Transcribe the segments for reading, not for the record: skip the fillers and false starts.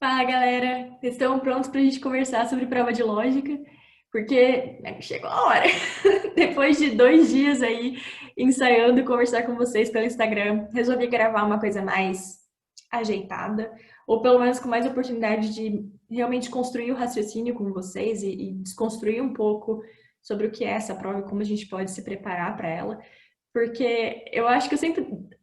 Fala, galera! Estão prontos para a gente conversar sobre prova de lógica? Porque chegou a hora. Depois de 2 dias aí ensaiando e conversar com vocês pelo Instagram, resolvi gravar uma coisa mais ajeitada, ou pelo menos com mais oportunidade de realmente construir o raciocínio com vocês e desconstruir um pouco sobre o que é essa prova e como a gente pode se preparar para ela. Porque eu acho que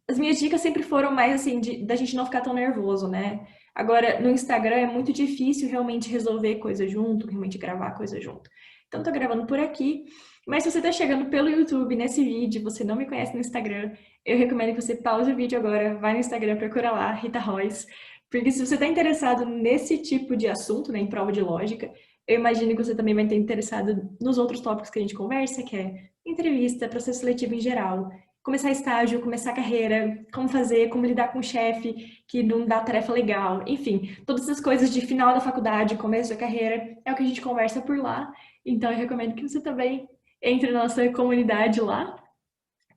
as minhas dicas sempre foram mais assim, da gente não ficar tão nervoso, né? Agora, no Instagram é muito difícil realmente resolver coisa junto, realmente gravar coisa junto. Então, tô gravando por aqui. Mas se você tá chegando pelo YouTube nesse vídeo, você não me conhece no Instagram, eu recomendo que você pause o vídeo agora, vai no Instagram, procura lá, Rita Royce. Porque se você tá interessado nesse tipo de assunto, né, em prova de lógica, eu imagino que você também vai estar interessado nos outros tópicos que a gente conversa, que é entrevista, processo seletivo em geral, começar estágio, começar carreira, como fazer, como lidar com o chefe que não dá tarefa legal, enfim, todas essas coisas de final da faculdade, começo da carreira, é o que a gente conversa por lá. Então eu recomendo que você também entre na nossa comunidade lá.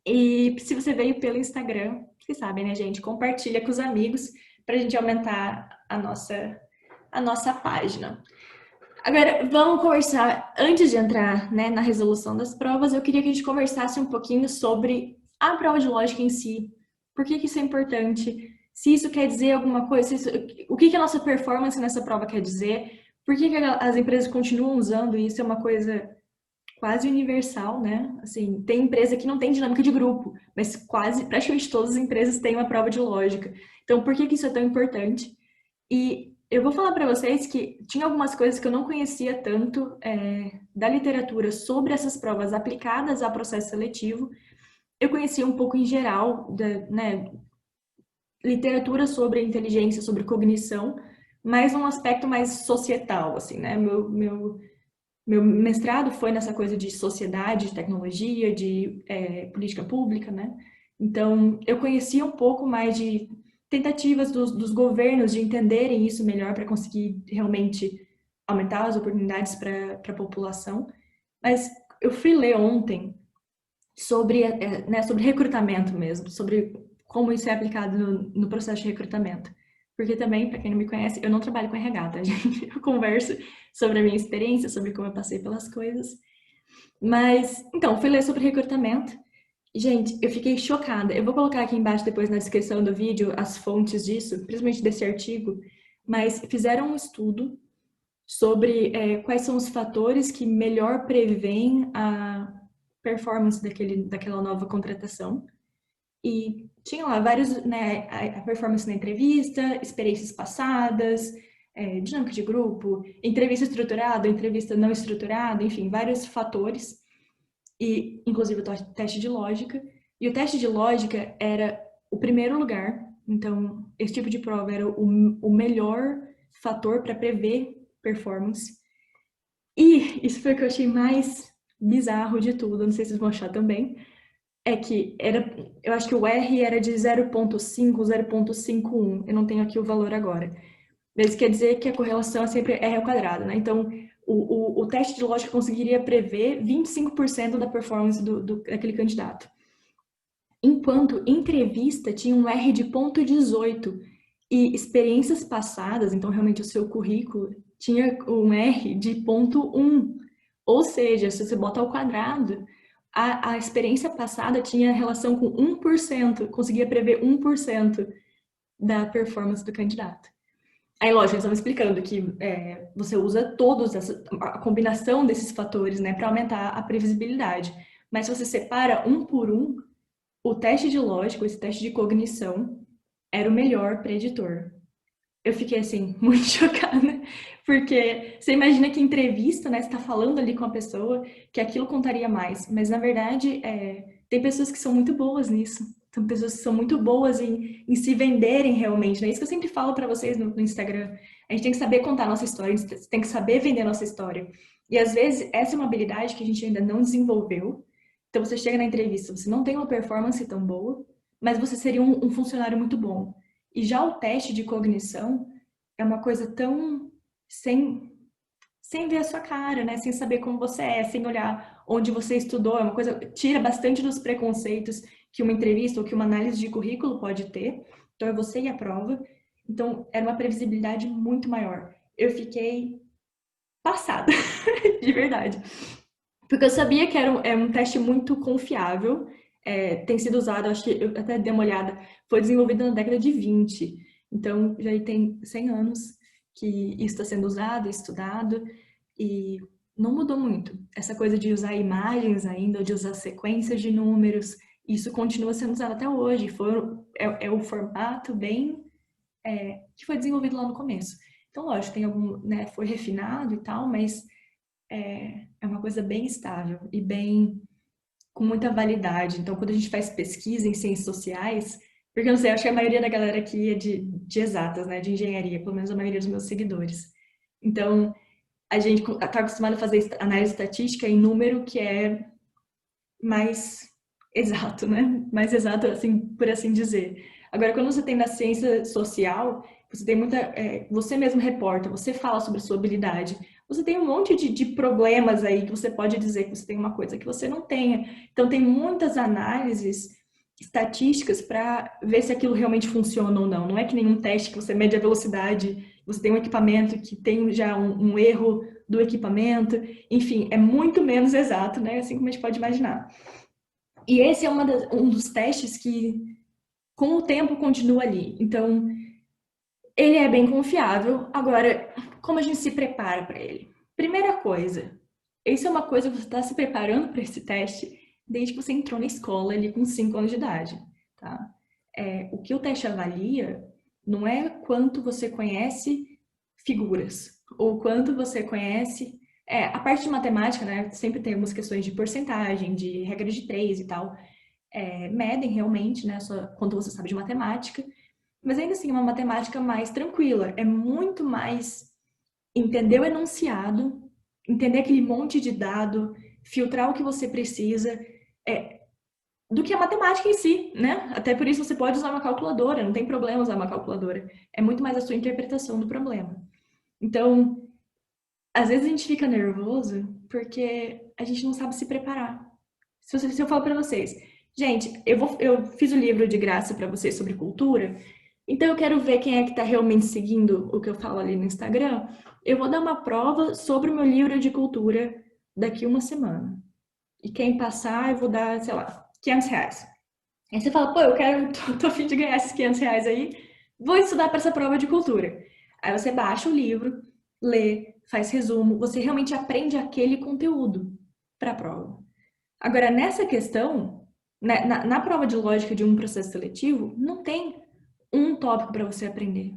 E se você veio pelo Instagram, vocês sabem, né, gente? Compartilha com os amigos para a gente aumentar a nossa página. Agora, vamos conversar, antes de entrar, né, na resolução das provas, eu queria que a gente conversasse um pouquinho sobre a prova de lógica em si. Por que que isso é importante? Se isso quer dizer alguma coisa, o que que a nossa performance nessa prova quer dizer? Por que que as empresas continuam usando isso? É uma coisa quase universal, né? Assim, tem empresa que não tem dinâmica de grupo, mas quase, praticamente todas as empresas têm uma prova de lógica. Então, por que que isso é tão importante? E eu vou falar para vocês que tinha algumas coisas que eu não conhecia tanto da literatura sobre essas provas aplicadas a processo seletivo. Eu conhecia um pouco em geral, né, literatura sobre inteligência, sobre cognição, mas num aspecto mais societal, assim, né? Meu mestrado foi nessa coisa de sociedade, de tecnologia, de política pública, né? Então, eu conhecia um pouco mais de tentativas dos governos de entenderem isso melhor para conseguir realmente aumentar as oportunidades para a população. Mas eu fui ler ontem sobre, né, sobre recrutamento mesmo, sobre como isso é aplicado no processo de recrutamento. Porque também, para quem não me conhece, eu não trabalho com RH, tá, gente? Eu converso sobre a minha experiência, sobre como eu passei pelas coisas. Mas, então, fui ler sobre recrutamento. Gente, eu fiquei chocada. Eu vou colocar aqui embaixo, depois na descrição do vídeo, as fontes disso, principalmente desse artigo. Mas fizeram um estudo sobre quais são os fatores que melhor preveem a performance daquela nova contratação. E tinha lá vários, né, a performance na entrevista, experiências passadas, dinâmica de grupo, entrevista estruturada, entrevista não estruturada, enfim, vários fatores, e inclusive o teste de lógica. E o teste de lógica era o primeiro lugar, então esse tipo de prova era o melhor fator para prever performance. E isso foi o que eu achei mais bizarro de tudo, não sei se vocês vão achar também, é que eu acho que o R era de 0,5, 0,51. Eu não tenho aqui o valor agora. Mas quer dizer que a correlação é sempre R ao quadrado, né? Então, o teste de lógica conseguiria prever 25% da performance daquele candidato. Enquanto entrevista tinha um R de 0,18 e experiências passadas, então realmente o seu currículo, tinha um R de 0,1. Ou seja, se você bota ao quadrado, a experiência passada tinha relação com 1%, conseguia prever 1% da performance do candidato. Aí, lógico, eles estão explicando que você usa a combinação desses fatores, né, para aumentar a previsibilidade. Mas se você separa um por um, o teste de lógica, esse teste de cognição, era o melhor preditor. Eu fiquei assim, muito chocada, porque você imagina que entrevista, né? Você tá falando ali com a pessoa que aquilo contaria mais, mas na verdade tem pessoas que são muito boas nisso. Tem pessoas que são muito boas em se venderem realmente, né? Isso que eu sempre falo para vocês no Instagram. A gente tem que saber contar a nossa história, a gente tem que saber vender a nossa história. E às vezes essa é uma habilidade que a gente ainda não desenvolveu. Então você chega na entrevista, você não tem uma performance tão boa, mas você seria um funcionário muito bom. E já o teste de cognição é uma coisa tão sem, sem ver a sua cara, né? Sem saber como você é, sem olhar onde você estudou. É uma coisa, tira bastante dos preconceitos que uma entrevista ou que uma análise de currículo pode ter. Então é você e a prova. Então, era uma previsibilidade muito maior. Eu fiquei passada, de verdade. Porque eu sabia que é um teste muito confiável, tem sido usado, acho que eu até dei uma olhada, foi desenvolvido na década de 20, então já tem 100 anos que isso está sendo usado, estudado, e não mudou muito. Essa coisa de usar imagens ainda, ou de usar sequências de números, isso continua sendo usado até hoje, é o formato bem que foi desenvolvido lá no começo. Então, lógico, tem algum, né, foi refinado e tal, mas é uma coisa bem estável e bem com muita validade. Então, quando a gente faz pesquisa em ciências sociais, porque eu não sei, acho que a maioria da galera aqui é de exatas, né, de engenharia, pelo menos a maioria dos meus seguidores. Então, a gente está acostumado a fazer análise estatística em número que é mais exato, né? Mais exato, assim, por assim dizer. Agora, quando você tem na ciência social, você tem muita. Você mesmo reporta, você fala sobre a sua habilidade. Você tem um monte de problemas aí que você pode dizer que você tem uma coisa que você não tenha. Então, tem muitas análises estatísticas para ver se aquilo realmente funciona ou não. Não é que nenhum teste que você mede a velocidade, você tem um equipamento que tem já um erro do equipamento. Enfim, é muito menos exato, né? Assim como a gente pode imaginar. E esse é um dos testes que, com o tempo, continua ali. Então, ele é bem confiável. Agora, como a gente se prepara para ele? Primeira coisa, isso é uma coisa que você está se preparando para esse teste desde que você entrou na escola ali com 5 anos de idade, tá? O que o teste avalia não é quanto você conhece figuras ou quanto você conhece. A parte de matemática, né? Sempre tem algumas questões de porcentagem, de regra de três e tal. Medem realmente, né? Quanto você sabe de matemática. Mas ainda assim, é uma matemática mais tranquila. É muito mais entender o enunciado, entender aquele monte de dado, filtrar o que você precisa, do que a matemática em si, né? Até por isso você pode usar uma calculadora, não tem problema usar uma calculadora. É muito mais a sua interpretação do problema. Então, às vezes a gente fica nervoso porque a gente não sabe se preparar. Se eu falo para vocês, gente, eu fiz o livro de graça para vocês sobre cultura, então eu quero ver quem é que está realmente seguindo o que eu falo ali no Instagram. Eu vou dar uma prova sobre o meu livro de cultura daqui uma semana. E quem passar, eu vou dar, sei lá, R$ 500. Aí você fala, pô, eu quero, tô a fim de ganhar esses R$ 500 aí, vou estudar para essa prova de cultura. Aí você baixa o livro, lê, faz resumo, você realmente aprende aquele conteúdo para a prova. Agora, nessa questão, né, na prova de lógica de um processo seletivo, não tem um tópico para você aprender.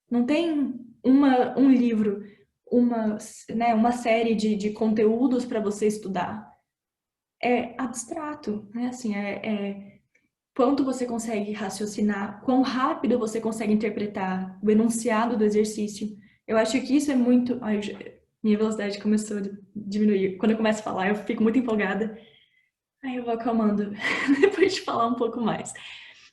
Não tem um livro, uma série de conteúdos para você estudar. É abstrato, né? Assim, quanto você consegue raciocinar, quão rápido você consegue interpretar o enunciado do exercício. Eu acho que isso é muito. Ai, minha velocidade começou a diminuir. Quando eu começo a falar, eu fico muito empolgada. Aí eu vou acalmando depois de falar um pouco mais.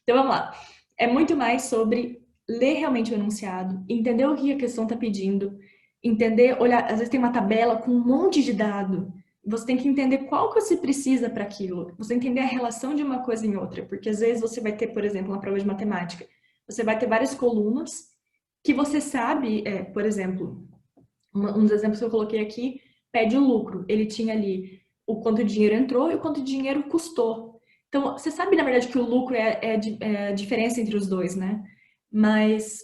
Então vamos lá. É muito mais sobre ler realmente o enunciado, entender o que a questão está pedindo, entender, olhar, às vezes tem uma tabela com um monte de dado. Você tem que entender qual que você precisa para aquilo. Você entender a relação de uma coisa em outra, porque às vezes você vai ter, por exemplo, uma prova de matemática, você vai ter várias colunas que você sabe, por exemplo, um dos exemplos que eu coloquei aqui pede o lucro. Ele tinha ali o quanto de dinheiro entrou e o quanto de dinheiro custou. Então, você sabe, na verdade, que o lucro é a diferença entre os dois, né? Mas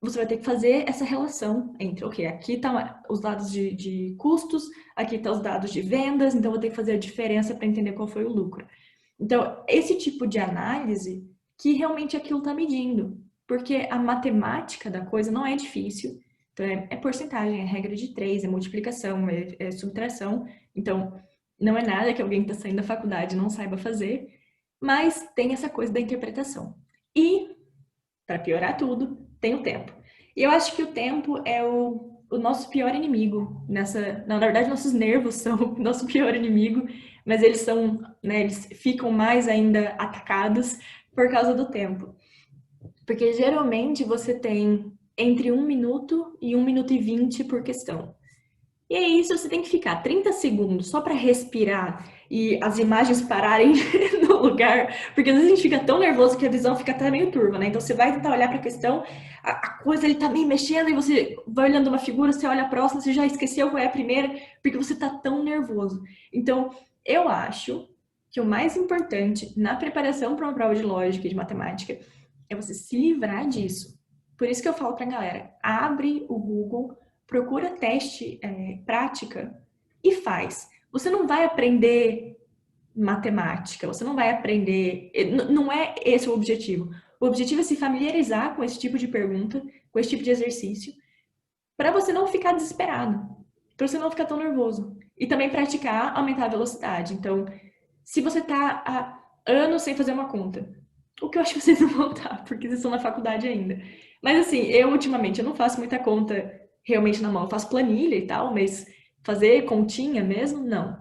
você vai ter que fazer essa relação entre, ok, aqui tá os dados de custos, aqui tá os dados de vendas, então vou ter que fazer a diferença para entender qual foi o lucro. Então, esse tipo de análise que realmente aquilo está medindo, porque a matemática da coisa não é difícil, então é porcentagem, é regra de três, é multiplicação, é subtração, então não é nada que alguém que está saindo da faculdade não saiba fazer, mas tem essa coisa da interpretação. E, para piorar tudo, tem o tempo. E eu acho que o tempo é o nosso pior inimigo nessa. Na verdade, nossos nervos são o nosso pior inimigo, mas eles são, né, eles ficam mais ainda atacados por causa do tempo. Porque geralmente você tem entre 1 minuto e 1 minuto e 20 por questão. E é isso, você tem que ficar 30 segundos só para respirar e as imagens pararem no lugar, porque às vezes a gente fica tão nervoso que a visão fica até meio turva, né? Então você vai tentar olhar para a questão, a coisa ele tá meio mexendo e você vai olhando uma figura, você olha a próxima, você já esqueceu qual é a primeira, porque você tá tão nervoso. Então, eu acho que o mais importante na preparação para uma prova de lógica e de matemática é você se livrar disso. Por isso que eu falo pra galera, abre o Google, procura teste prática e faz. Você não vai aprender matemática, você não vai aprender. Não é esse o objetivo. O objetivo é se familiarizar com esse tipo de pergunta, com esse tipo de exercício, para você não ficar desesperado, para você não ficar tão nervoso. E também praticar, aumentar a velocidade. Então, se você tá há anos sem fazer uma conta, o que eu acho que vocês não vão estar, porque vocês estão na faculdade ainda. Mas assim, eu ultimamente eu não faço muita conta realmente na mão. Eu faço planilha e tal, mas fazer continha mesmo, não.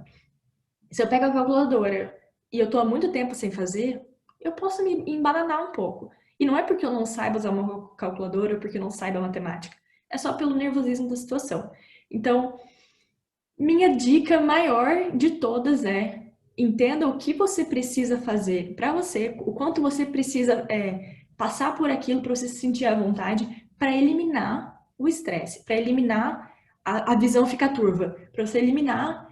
Se eu pego a calculadora e eu tô há muito tempo sem fazer, eu posso me embananar um pouco. E não é porque eu não saiba usar uma calculadora ou porque eu não saiba matemática. É só pelo nervosismo da situação. Então, minha dica maior de todas é: entenda o que você precisa fazer para você, o quanto você precisa passar por aquilo para você se sentir à vontade, para eliminar o estresse, para eliminar a visão ficar turva, para você eliminar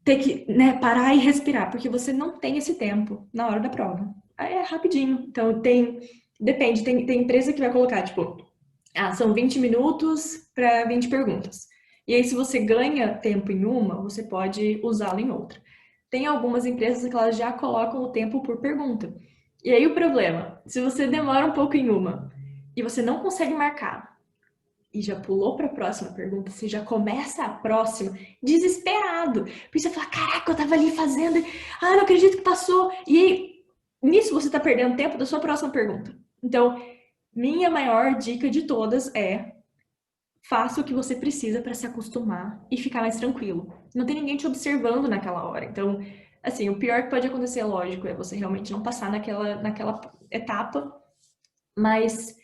ter que, né, parar e respirar, porque você não tem esse tempo na hora da prova. Aí é rapidinho. Então depende, tem empresa que vai colocar, tipo, são 20 minutos para 20 perguntas. E aí, se você ganha tempo em uma, você pode usá-lo em outra. Tem algumas empresas que elas já colocam o tempo por pergunta. E aí o problema, se você demora um pouco em uma e você não consegue marcar e já pulou para a próxima pergunta, você já começa a próxima desesperado. Porque você fala, caraca, eu tava ali fazendo, não acredito que passou. E aí, nisso você tá perdendo tempo da sua próxima pergunta. Então, minha maior dica de todas é: faça o que você precisa para se acostumar e ficar mais tranquilo. Não tem ninguém te observando naquela hora. Então, assim, o pior que pode acontecer, lógico, é você realmente não passar naquela etapa, mas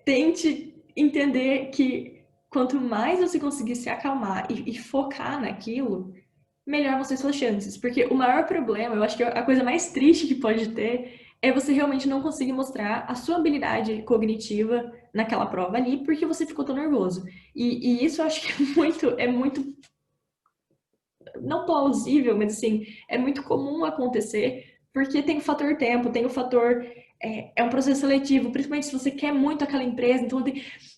tente entender que quanto mais você conseguir se acalmar e focar naquilo, melhor vão ser suas chances. Porque o maior problema, eu acho que a coisa mais triste que pode ter é você realmente não conseguir mostrar a sua habilidade cognitiva naquela prova ali, porque você ficou tão nervoso. E isso eu acho que é muito, não plausível, mas assim, é muito comum acontecer, porque tem o fator tempo, tem o fator. É um processo seletivo, principalmente se você quer muito aquela empresa, então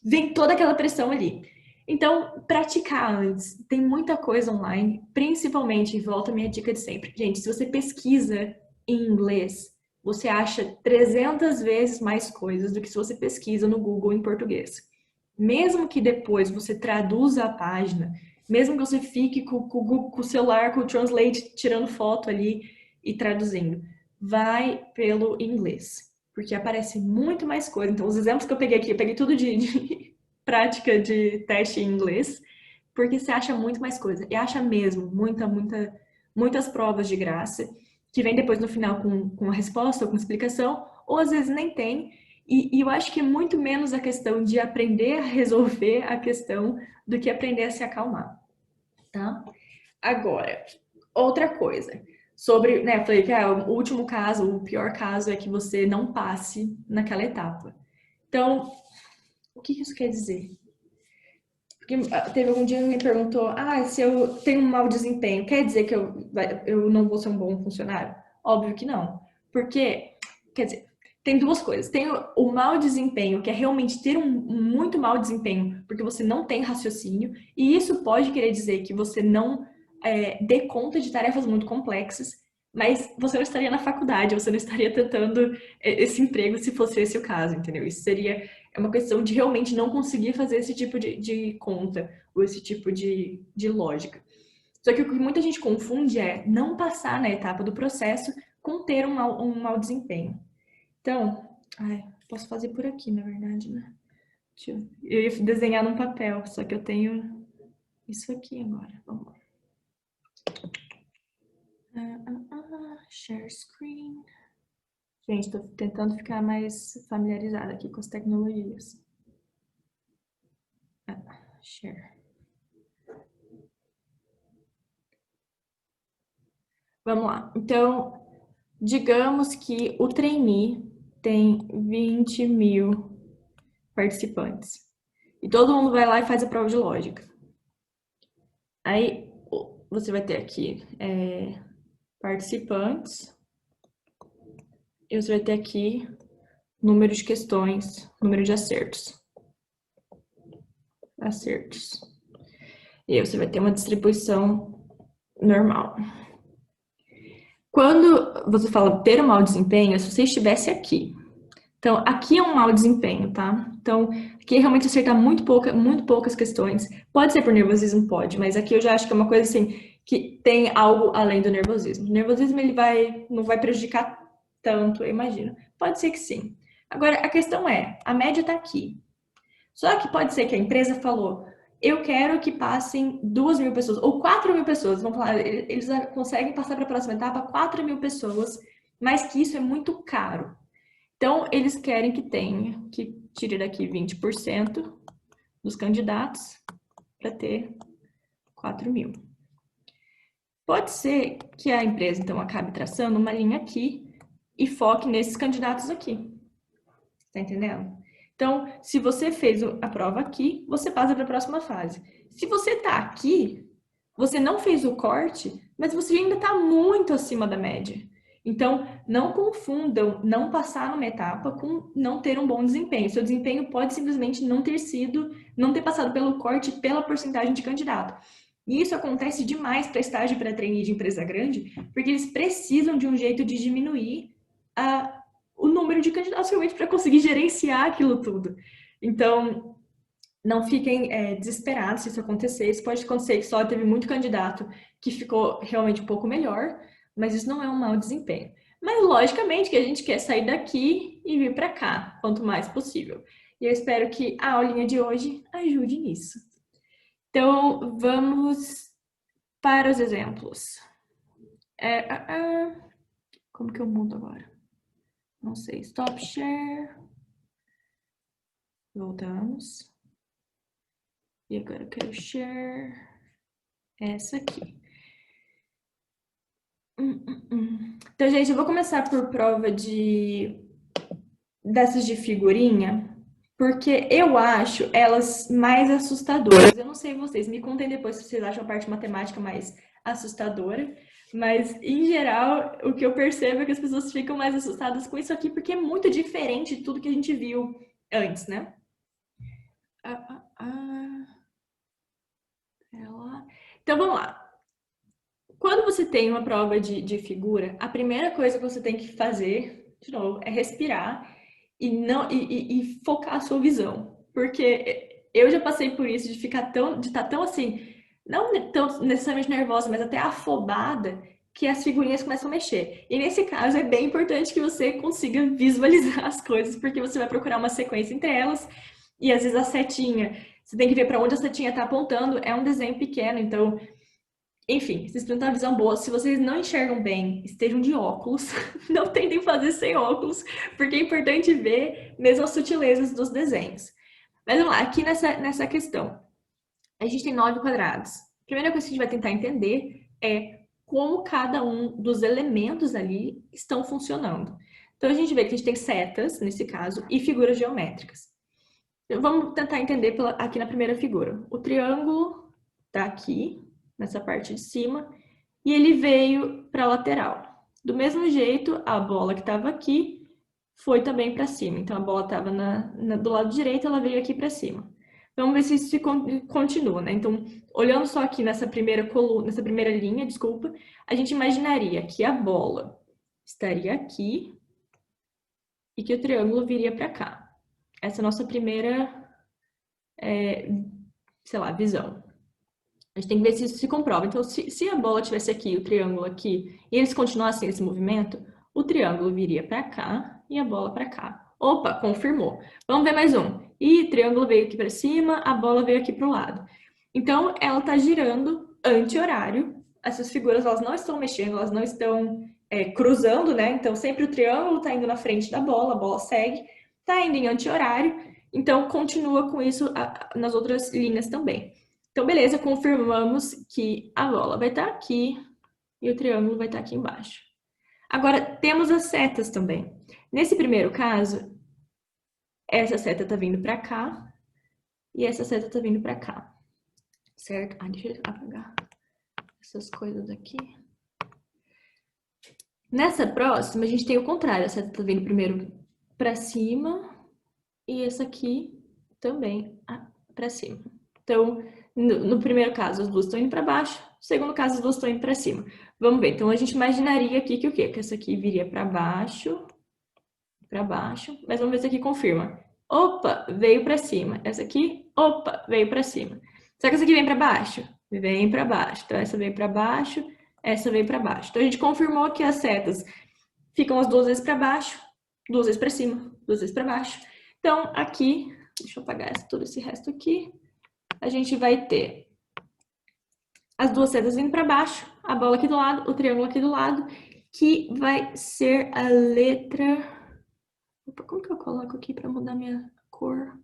vem toda aquela pressão ali. Então, praticar antes. Tem muita coisa online, principalmente, e volta a minha dica de sempre. Gente, se você pesquisa em inglês, você acha 300 vezes mais coisas do que se você pesquisa no Google em português. Mesmo que depois você traduza a página, mesmo que você fique com o celular, com o Translate, tirando foto ali e traduzindo, vai pelo inglês, porque aparece muito mais coisa. Então, os exemplos que eu peguei aqui, eu peguei tudo de prática de teste em inglês, porque você acha muito mais coisa. E acha mesmo muitas provas de graça, que vem depois no final com a resposta ou com explicação, ou às vezes nem tem. E eu acho que é muito menos a questão de aprender a resolver a questão do que aprender a se acalmar, tá? Agora, outra coisa. Sobre, né, falei que o último caso, o pior caso é que você não passe naquela etapa. Então, o que isso quer dizer? Porque teve algum dia que me perguntou, se eu tenho um mau desempenho, quer dizer que eu não vou ser um bom funcionário? Óbvio que não. Porque, quer dizer, tem duas coisas. Tem o mau desempenho, que é realmente ter um muito mau desempenho, porque você não tem raciocínio, e isso pode querer dizer que você não dê conta de tarefas muito complexas, mas você não estaria na faculdade, você não estaria tentando esse emprego se fosse esse o caso, entendeu? Isso seria uma questão de realmente não conseguir fazer esse tipo de conta, ou esse tipo de lógica. Só que o que muita gente confunde é não passar na etapa do processo com ter um mau desempenho. Então, posso fazer por aqui, na verdade, né? Eu ia desenhar num papel, só que eu tenho isso aqui agora. Vamos lá. Share screen. Gente, estou tentando ficar mais familiarizada aqui com as tecnologias. Share. Vamos lá. Então, digamos que o trainee tem 20 mil participantes. E todo mundo vai lá e faz a prova de lógica. Aí, você vai ter aqui participantes. E você vai ter aqui número de questões, número de acertos. Acertos. E aí você vai ter uma distribuição normal. Quando você fala ter um mau desempenho, é se você estivesse aqui. Então, aqui é um mau desempenho, tá? Então, aqui realmente acertar muito poucas questões. Pode ser por nervosismo? Pode, mas aqui eu já acho que é uma coisa assim, que tem algo além do nervosismo. O nervosismo, ele não vai prejudicar tanto, eu imagino. Pode ser que sim. Agora, a questão é, a média tá aqui. Só que pode ser que a empresa falou, eu quero que passem 2.000 pessoas, ou 4.000 pessoas, vamos falar, eles conseguem passar para a próxima etapa 4.000 pessoas, mas que isso é muito caro. Então, eles querem que tire daqui 20% dos candidatos para ter 4.000. Pode ser que a empresa, então, acabe traçando uma linha aqui e foque nesses candidatos aqui. Tá entendendo? Então, se você fez a prova aqui, você passa para a próxima fase. Se você está aqui, você não fez o corte, mas você ainda está muito acima da média. Então, não confundam não passar numa etapa com não ter um bom desempenho. Seu desempenho pode simplesmente não ter passado pelo corte pela porcentagem de candidato. E isso acontece demais para estágio para trainee de empresa grande, porque eles precisam de um jeito de diminuir o número de candidatos realmente para conseguir gerenciar aquilo tudo. Então, não fiquem desesperados se isso acontecer. Isso pode acontecer que só teve muito candidato que ficou realmente um pouco melhor, mas isso não é um mau desempenho. Mas, logicamente, que a gente quer sair daqui e vir para cá, quanto mais possível. E eu espero que a aulinha de hoje ajude nisso. Então, vamos para os exemplos. Como que eu mudo agora? Não sei. Stop share. Voltamos. E agora eu quero share essa aqui. Então, gente, eu vou começar por prova dessas de figurinha, porque eu acho elas mais assustadoras. Eu não sei vocês, me contem depois se vocês acham a parte matemática mais assustadora, mas em geral o que eu percebo é que as pessoas ficam mais assustadas com isso aqui, porque é muito diferente de tudo que a gente viu antes, né? Então vamos lá. Quando você tem uma prova de figura, a primeira coisa que você tem que fazer, de novo, é respirar e focar a sua visão. Porque eu já passei por isso, de estar tão assim, não tão necessariamente nervosa, mas até afobada, que as figurinhas começam a mexer. E nesse caso é bem importante que você consiga visualizar as coisas, porque você vai procurar uma sequência entre elas, e às vezes a setinha, você tem que ver para onde a setinha está apontando, é um desenho pequeno, então enfim, vocês precisam ter uma visão boa. Se vocês não enxergam bem, estejam de óculos. Não tentem fazer sem óculos, porque é importante ver mesmo as sutilezas dos desenhos. Mas vamos lá, aqui nessa questão. A gente tem 9 quadrados. A primeira coisa que a gente vai tentar entender é como cada um dos elementos ali estão funcionando. Então, a gente vê que a gente tem setas, nesse caso, e figuras geométricas. Então, vamos tentar entender aqui na primeira figura. O triângulo está aqui, nessa parte de cima, e ele veio para a lateral. Do mesmo jeito, a bola que estava aqui foi também para cima. Então, a bola estava do lado direito, ela veio aqui para cima. Vamos ver se isso continua, né? Então, olhando só aqui nessa primeira coluna, nessa primeira linha, desculpa, a gente imaginaria que a bola estaria aqui e que o triângulo viria para cá. Essa é a nossa primeira, sei lá, visão. A gente tem que ver se isso se comprova. Então, se a bola tivesse aqui, o triângulo aqui, e eles continuassem esse movimento, o triângulo viria para cá e a bola para cá. Opa, confirmou. Vamos ver mais um. E o triângulo veio aqui para cima, a bola veio aqui para o lado. Então, ela está girando anti-horário. Essas figuras, elas não estão mexendo, elas não estão cruzando, né? Então, sempre o triângulo está indo na frente da bola, a bola segue, está indo em anti-horário. Então, continua com isso nas outras linhas também. Então, beleza, confirmamos que a bola vai estar aqui e o triângulo vai estar aqui embaixo. Agora, temos as setas também. Nesse primeiro caso, essa seta está vindo para cá e essa seta está vindo para cá, certo? Deixa eu apagar essas coisas aqui. Nessa próxima, a gente tem o contrário. A seta está vindo primeiro para cima e essa aqui também para cima. Então, no primeiro caso, as duas estão indo para baixo. No segundo caso, as duas estão indo para cima. Vamos ver. Então, a gente imaginaria aqui que o quê? Que essa aqui viria para baixo. Mas vamos ver se aqui confirma. Opa, veio para cima. Essa aqui, opa, veio para cima. Será que essa aqui vem para baixo? Vem para baixo. Então, essa veio para baixo, essa veio para baixo. Então, a gente confirmou que as setas ficam as duas vezes para baixo, duas vezes para cima, duas vezes para baixo. Então, aqui, deixa eu apagar todo esse resto aqui. A gente vai ter as duas setas vindo para baixo, a bola aqui do lado, o triângulo aqui do lado, que vai ser a letra... Opa, como que eu coloco aqui para mudar minha cor?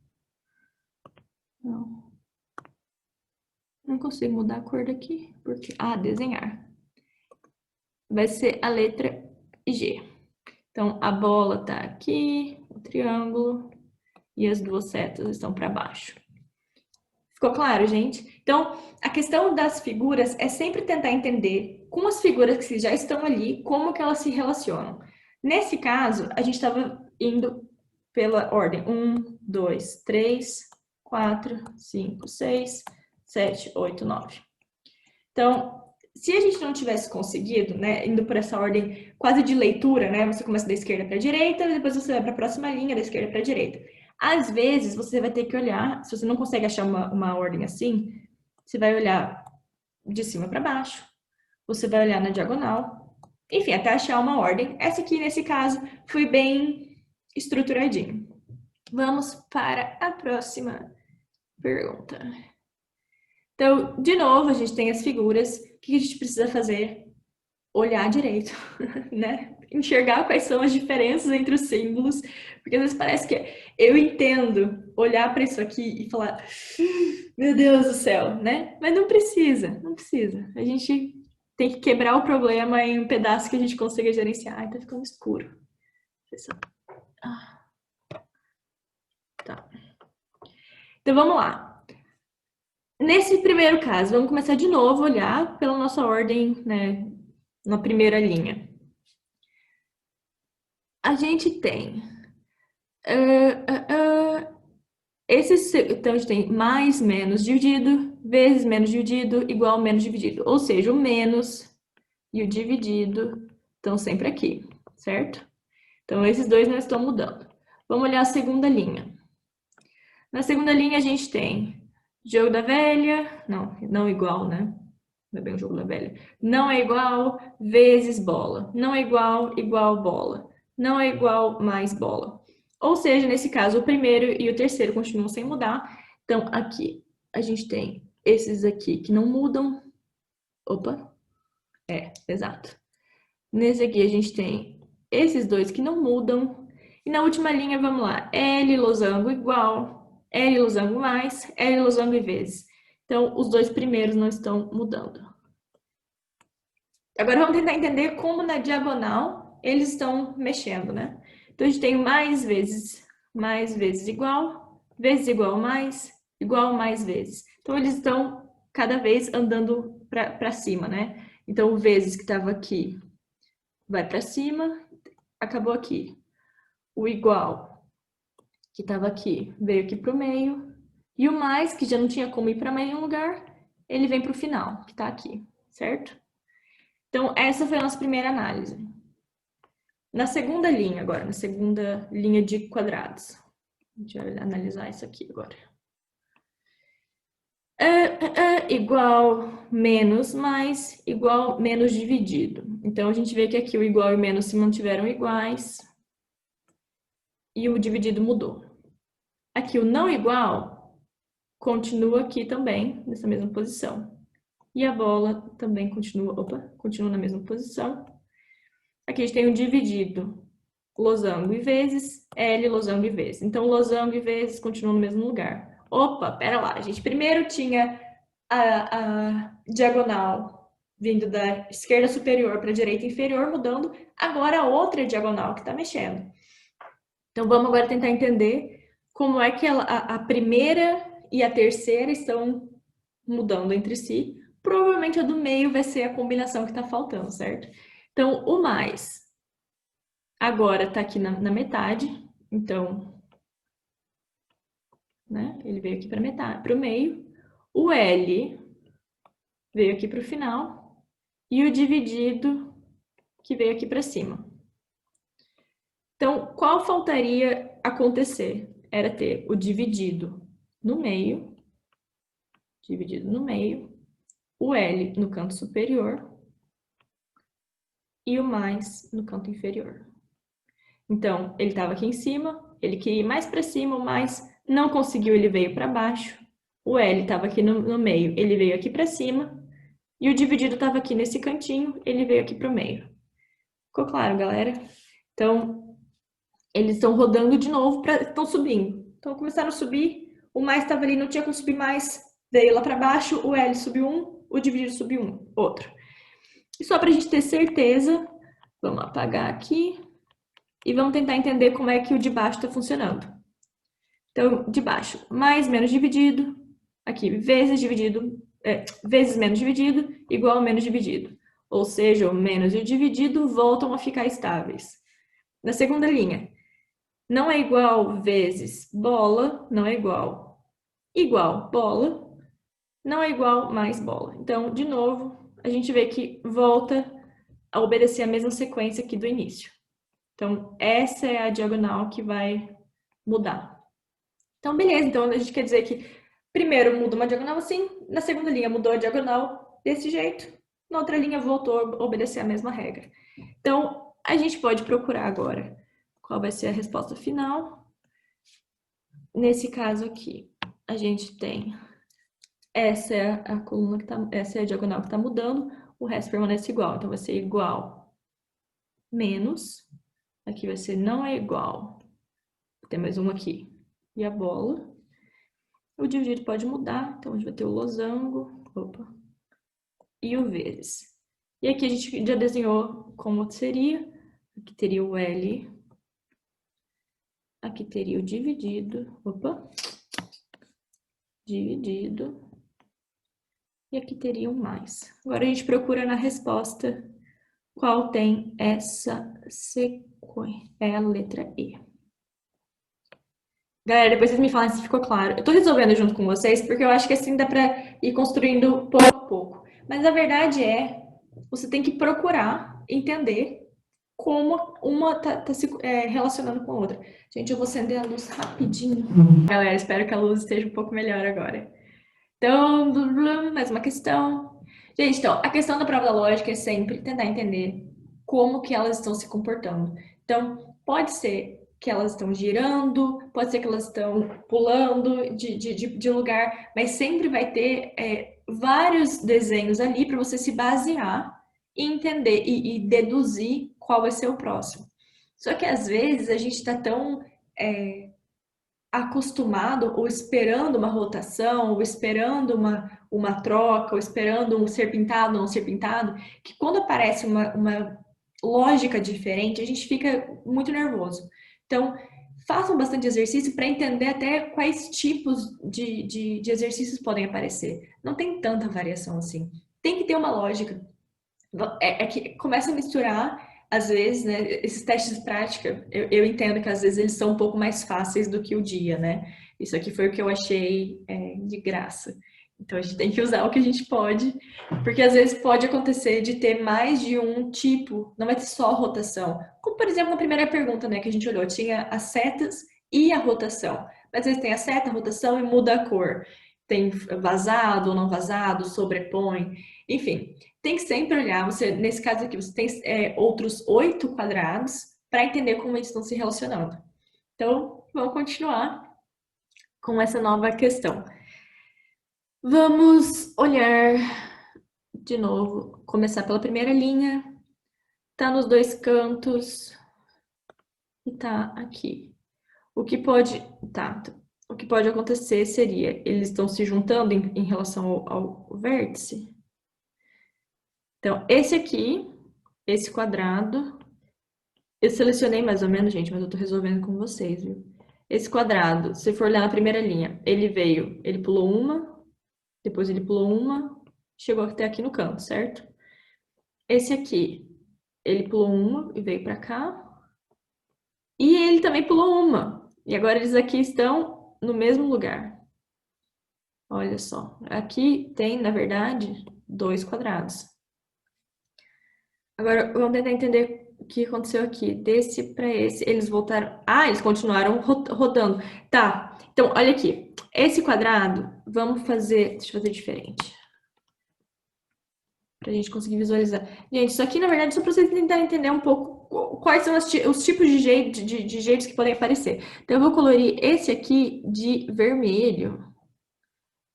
Não consigo mudar a cor daqui, porque... desenhar. Vai ser a letra G. Então, a bola tá aqui, o triângulo, e as duas setas estão para baixo. Ficou claro, gente? Então, a questão das figuras é sempre tentar entender, com as figuras que já estão ali, como que elas se relacionam. Nesse caso, a gente estava indo pela ordem 1, 2, 3, 4, 5, 6, 7, 8, 9. Então, se a gente não tivesse conseguido, né, indo por essa ordem quase de leitura, né, você começa da esquerda para a direita, depois você vai para a próxima linha, da esquerda para a direita. Às vezes, você vai ter que olhar, se você não consegue achar uma ordem assim, você vai olhar de cima para baixo, você vai olhar na diagonal, enfim, até achar uma ordem. Essa aqui, nesse caso, foi bem estruturadinho. Vamos para a próxima pergunta. Então, de novo, a gente tem as figuras. O que a gente precisa fazer? Olhar direito, né? Enxergar quais são as diferenças entre os símbolos, porque às vezes parece que eu entendo olhar para isso aqui e falar, meu Deus do céu, né? Mas não precisa, não precisa. A gente tem que quebrar o problema em um pedaço que a gente consiga gerenciar. Ai, tá ficando escuro. Tá. Então vamos lá. Nesse primeiro caso, vamos começar de novo a olhar pela nossa ordem, né, na primeira linha. A gente tem então a gente tem mais menos dividido, vezes menos dividido, igual menos dividido. Ou seja, o menos e o dividido estão sempre aqui, certo? Então esses dois não estão mudando. Vamos olhar a segunda linha. Na segunda linha a gente tem jogo da velha, não igual, né? Não é bem o jogo da velha. Não é igual, vezes bola. Não é igual, igual bola. Não é igual, mais bola. Ou seja, nesse caso, o primeiro e o terceiro continuam sem mudar. Então, aqui, a gente tem esses aqui que não mudam. Opa! Exato. Nesse aqui, a gente tem esses dois que não mudam. E na última linha, vamos lá. L losango igual, L losango mais, L losango e vezes. Então, os dois primeiros não estão mudando. Agora vamos tentar entender como na diagonal eles estão mexendo, né? Então a gente tem mais vezes igual mais vezes. Então eles estão cada vez andando para cima, né? Então o vezes que estava aqui vai para cima, acabou aqui. O igual que estava aqui veio aqui para o meio. E o mais, que já não tinha como ir para nenhum lugar, ele vem para o final, que está aqui, certo? Então, essa foi a nossa primeira análise. Na segunda linha agora, na segunda linha de quadrados. A gente vai analisar isso aqui agora. Igual menos mais, igual menos dividido. Então, a gente vê que aqui o igual e o menos se mantiveram iguais. E o dividido mudou. Aqui o não igual continua aqui também, nessa mesma posição. E a bola também continua na mesma posição. Aqui a gente tem o dividido, losango e vezes, L losango e vezes. Então, losango e vezes continuam no mesmo lugar. Opa, pera lá, a gente primeiro tinha a diagonal vindo da esquerda superior para a direita inferior, mudando. Agora a outra diagonal que está mexendo. Então, vamos agora tentar entender como é que a primeira e a terceira estão mudando entre si. Provavelmente a do meio vai ser a combinação que está faltando, certo? Então, o mais agora está aqui na metade. Então, né, ele veio aqui para metade, para o meio. O L veio aqui para o final. E o dividido que veio aqui para cima. Então, qual faltaria acontecer? Era ter o dividido no meio, o L no canto superior e o mais no canto inferior. Então, ele estava aqui em cima, ele queria ir mais para cima, o mais não conseguiu, ele veio para baixo. O L estava aqui no meio, ele veio aqui para cima. E o dividido estava aqui nesse cantinho, ele veio aqui para o meio. Ficou claro, galera? Então, eles estão rodando de novo, estão subindo. Então, começaram a subir, o mais estava ali, não tinha como subir mais, veio lá para baixo, o L subiu um, o dividido subiu um, outro. E só para a gente ter certeza, vamos apagar aqui e vamos tentar entender como é que o de baixo está funcionando. Então, de baixo, mais menos dividido, aqui, vezes dividido, vezes menos dividido, igual a menos dividido. Ou seja, o menos e o dividido voltam a ficar estáveis. Na segunda linha, não é igual vezes bola, não é igual. Igual bola, não é igual mais bola. Então, de novo, a gente vê que volta a obedecer a mesma sequência aqui do início. Então, essa é a diagonal que vai mudar. Então, beleza. Então, a gente quer dizer que primeiro muda uma diagonal assim, na segunda linha mudou a diagonal desse jeito, na outra linha voltou a obedecer a mesma regra. Então, a gente pode procurar agora qual vai ser a resposta final. Nesse caso aqui, a gente tem essa é a coluna que tá, essa é a diagonal que está mudando, o resto permanece igual. Então, vai ser igual menos, aqui vai ser não é igual, tem mais um aqui, e a bola. O dividido pode mudar, então a gente vai ter o losango, e o vezes. E aqui a gente já desenhou como seria, aqui teria o L, aqui teria o dividido, dividido, e aqui teria um mais. Agora a gente procura na resposta qual tem essa sequência, é a letra E. Galera, depois vocês me falam se ficou claro. Eu tô resolvendo junto com vocês, porque eu acho que assim dá pra ir construindo pouco a pouco. Mas a verdade é, você tem que procurar entender como uma tá se relacionando com a outra. Gente, eu vou acender a luz rapidinho. Galera, espero que a luz esteja um pouco melhor agora. Então, mais uma questão. Gente, então, a questão da prova da lógica é sempre tentar entender como que elas estão se comportando. Então, pode ser que elas estão girando, pode ser que elas estão pulando de lugar, mas sempre vai ter vários desenhos ali para você se basear e entender e deduzir qual vai ser o próximo. Só que às vezes a gente está tão acostumado ou esperando uma rotação, ou esperando uma troca, ou esperando um ser pintado ou não ser pintado, que quando aparece uma lógica diferente, a gente fica muito nervoso. Então, façam bastante exercício para entender até quais tipos de exercícios podem aparecer. Não tem tanta variação assim. Tem que ter uma lógica. É que começa a misturar, às vezes, né? Esses testes de prática, eu entendo que às vezes eles são um pouco mais fáceis do que o dia, né? Isso aqui foi o que eu achei de graça. Então a gente tem que usar o que a gente pode, porque às vezes pode acontecer de ter mais de um tipo, não vai ter só rotação. Como, por exemplo, na primeira pergunta, né, que a gente olhou, tinha as setas e a rotação. Mas às vezes tem a seta, a rotação e muda a cor. Tem vazado ou não vazado, sobrepõe, enfim. Tem que sempre olhar, você, nesse caso aqui, você tem outros 8 quadrados para entender como eles estão se relacionando. Então, vamos continuar com essa nova questão. Vamos olhar de novo, começar pela primeira linha, tá nos dois cantos e tá aqui. O que pode acontecer seria, eles estão se juntando em relação ao vértice. Então, esse aqui, esse quadrado, eu selecionei mais ou menos, gente, mas eu tô resolvendo com vocês, viu? Esse quadrado, se for olhar na primeira linha, ele pulou uma, depois ele pulou uma, chegou até aqui no canto, certo? Esse aqui, ele pulou uma e veio pra cá. E ele também pulou uma. E agora eles aqui estão no mesmo lugar. Olha só. Aqui tem, na verdade, 2 quadrados. Agora, vamos tentar entender o que aconteceu aqui. Desse para esse, eles voltaram... Ah, eles continuaram rodando. Tá. Então, olha aqui. Esse quadrado, vamos fazer... Deixa eu fazer diferente. Pra gente conseguir visualizar. Gente, isso aqui, na verdade, é só pra vocês tentarem entender um pouco quais são os tipos de jeitos que podem aparecer. Então, eu vou colorir esse aqui de vermelho,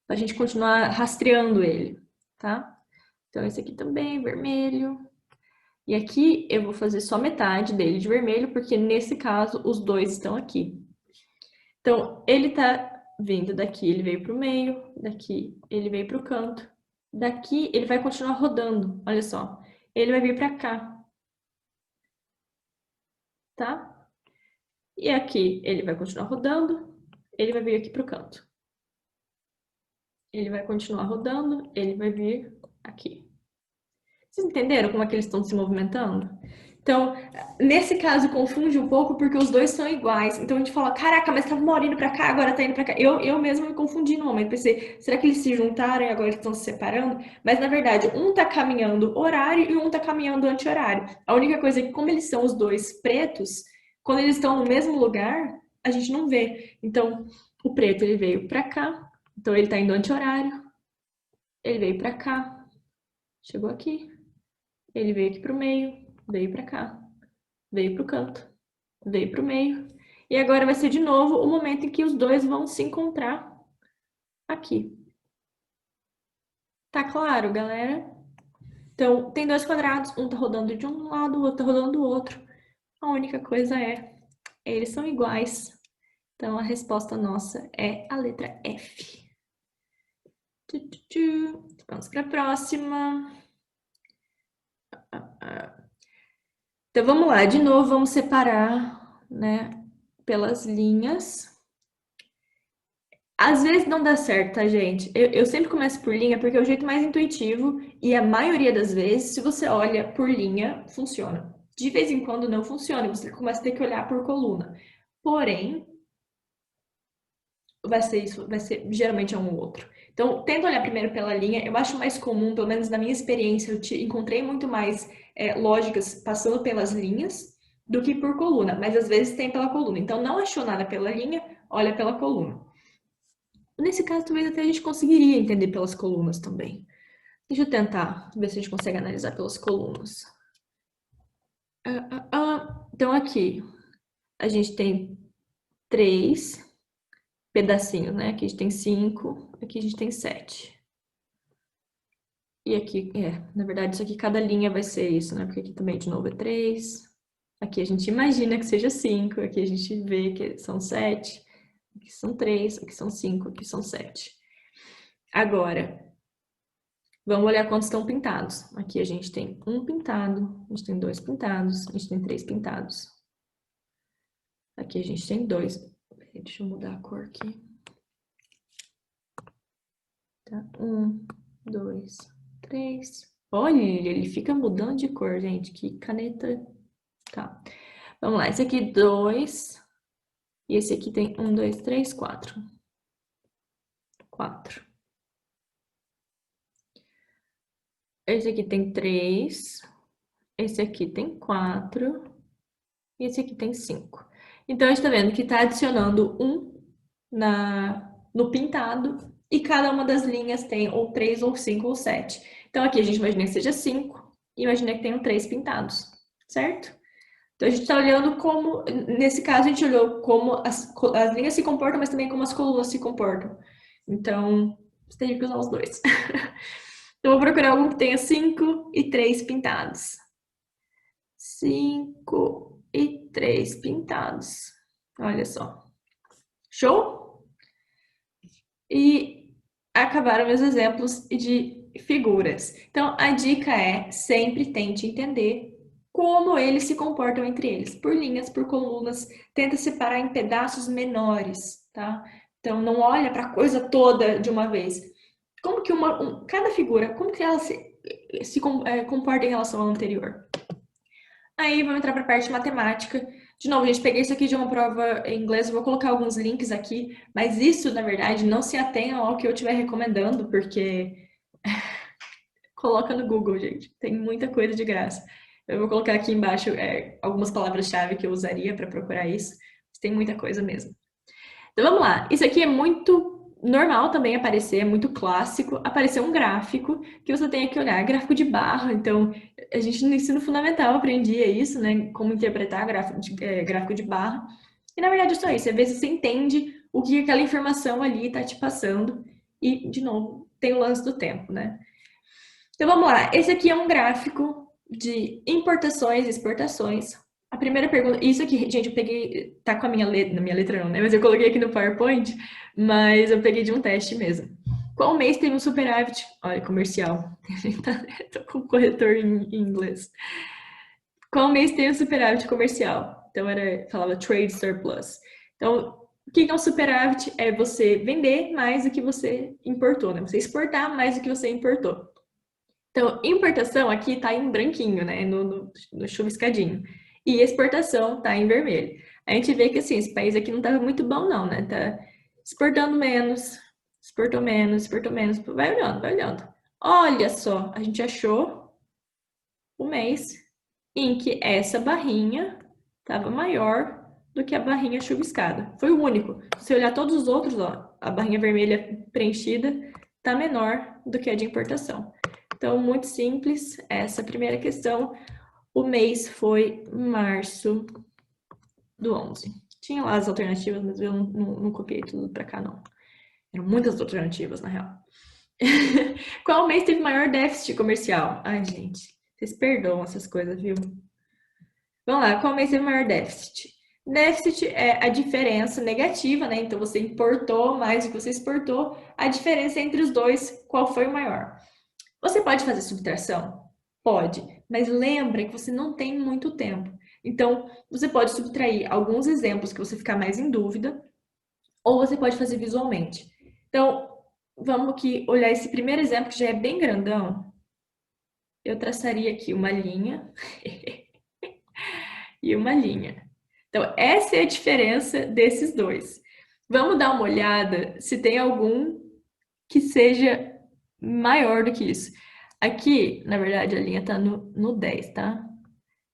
pra gente continuar rastreando ele, tá? Então, esse aqui também é vermelho. E aqui eu vou fazer só metade dele de vermelho, porque nesse caso os dois estão aqui. Então, ele tá vindo daqui, ele veio pro meio, daqui ele veio pro canto. Daqui ele vai continuar rodando, olha só. Ele vai vir pra cá, tá? E aqui ele vai continuar rodando, ele vai vir aqui pro canto. Ele vai continuar rodando, ele vai vir aqui. Vocês entenderam como é que eles estão se movimentando? Então, nesse caso, confunde um pouco porque os dois são iguais. Então a gente fala, caraca, mas tava uma hora indo pra cá, agora tá indo pra cá. Eu mesmo me confundi no momento. Pensei, será que eles se juntaram e agora eles estão se separando? Mas na verdade, um tá caminhando horário e um tá caminhando anti-horário. A única coisa é que, como eles são os dois pretos, quando eles estão no mesmo lugar, a gente não vê. Então, o preto ele veio pra cá, então ele tá indo anti-horário. Ele veio pra cá, chegou aqui. Ele veio aqui pro meio, veio pra cá, veio pro canto, veio pro meio. E agora vai ser de novo o momento em que os dois vão se encontrar aqui. Tá claro, galera? Então, tem dois quadrados, um tá rodando de um lado, o outro tá rodando do outro. A única coisa é, eles são iguais. Então, a resposta nossa é a letra F. Vamos para a próxima. Então, vamos lá. De novo, vamos separar, né, pelas linhas. Às vezes não dá certo, tá, gente? Eu sempre começo por linha porque é o jeito mais intuitivo e a maioria das vezes, se você olha por linha, funciona. De vez em quando não funciona, você começa a ter que olhar por coluna. Porém, vai ser isso, vai ser geralmente um ou outro. Então, tenta olhar primeiro pela linha. Eu acho mais comum, pelo menos na minha experiência, encontrei muito mais lógicas passando pelas linhas do que por coluna, mas às vezes tem pela coluna. Então, não achou nada pela linha, olha pela coluna. Nesse caso, talvez até a gente conseguiria entender pelas colunas também. Deixa eu tentar ver se a gente consegue analisar pelas colunas. Então, aqui, a gente tem 3 pedacinhos, né? Aqui a gente tem 5, aqui a gente tem 7. E aqui, na verdade, isso aqui, cada linha vai ser isso, né? Porque aqui também, de novo, é 3. Aqui a gente imagina que seja 5, aqui a gente vê que são 7. Aqui são 3, aqui são 5, aqui são 7. Agora, vamos olhar quantos estão pintados. Aqui a gente tem um pintado, a gente tem 2 pintados, a gente tem 3 pintados. Aqui a gente tem 2. Deixa eu mudar a cor aqui. Tá? 1, 2, 3. Olha, ele fica mudando de cor, gente. Que caneta. Tá. Vamos lá. Esse aqui, 2. E esse aqui tem 1, 2, 3, 4. 4. Esse aqui tem 3. Esse aqui tem 4. E esse aqui tem 5. Então, a gente tá vendo que tá adicionando 1 no pintado. E cada uma das linhas tem ou 3, ou 5, ou 7. Então, aqui a gente imagina que seja 5. E imagina que tenham 3 pintados. Certo? Então, a gente está olhando como, nesse caso, a gente olhou como as linhas se comportam, mas também como as colunas se comportam. Então, você tem que usar os dois. Então, vou procurar algum que tenha 5 e 3 pintados. 5 e 3 pintados. Olha só. Show? E acabaram meus exemplos de figuras. Então, a dica é sempre tente entender como eles se comportam entre eles, por linhas, por colunas, tenta separar em pedaços menores, tá? Então, não olha para a coisa toda de uma vez. Como que cada figura, como que ela se comporta em relação ao anterior? Aí vamos entrar para a parte de matemática. De novo, gente, peguei isso aqui de uma prova em inglês, eu vou colocar alguns links aqui, mas isso, na verdade, não se atenham ao que eu estiver recomendando, porque coloca no Google, gente, tem muita coisa de graça. Eu vou colocar aqui embaixo algumas palavras-chave que eu usaria para procurar isso, tem muita coisa mesmo. Então vamos lá, isso aqui é muito normal também aparecer, é muito clássico, aparecer um gráfico que você tem que olhar, gráfico de barra, então a gente no ensino fundamental aprendia isso, né, como interpretar gráfico de barra, e na verdade é só isso, às vezes você entende o que aquela informação ali está te passando, e de novo, tem o lance do tempo, né. Então vamos lá, esse aqui é um gráfico de importações e exportações. A primeira pergunta, isso aqui, gente, eu peguei, tá com a minha letra, na minha letra não, né? Mas eu coloquei aqui no PowerPoint, mas eu peguei de um teste mesmo. Qual mês teve um superávit? Olha, comercial. Tô com o corretor em inglês. Qual mês teve um superávit comercial? Então falava trade surplus. Então, o que é um superávit? É você vender mais do que você importou, né? Você exportar mais do que você importou. Então, importação aqui está em branquinho, né? No chuviscadinho. E exportação está em vermelho. A gente vê que assim, esse país aqui não estava muito bom, não, né? Tá exportando menos, exportou menos. Vai olhando, vai olhando. Olha só, a gente achou o mês em que essa barrinha estava maior do que a barrinha chuviscada. Foi o único. Se você olhar todos os outros, ó, a barrinha vermelha preenchida está menor do que a de importação. Então, muito simples, essa primeira questão. O mês foi março do 11. Tinha lá as alternativas, mas eu não copiei tudo para cá, não. Eram muitas alternativas, na real. Qual mês teve maior déficit comercial? Ai, gente, vocês perdoam essas coisas, viu? Vamos lá, qual mês teve maior déficit? Déficit é a diferença negativa, né? Então, você importou mais do que você exportou. A diferença entre os dois, qual foi o maior? Você pode fazer subtração? Pode, mas lembra que você não tem muito tempo. Então, você pode subtrair alguns exemplos que você ficar mais em dúvida, ou você pode fazer visualmente. Então, vamos aqui olhar esse primeiro exemplo que já é bem grandão. Eu traçaria aqui uma linha e uma linha. Então, essa é a diferença desses dois. Vamos dar uma olhada se tem algum que seja maior do que isso. Aqui, na verdade, a linha está no 10, tá?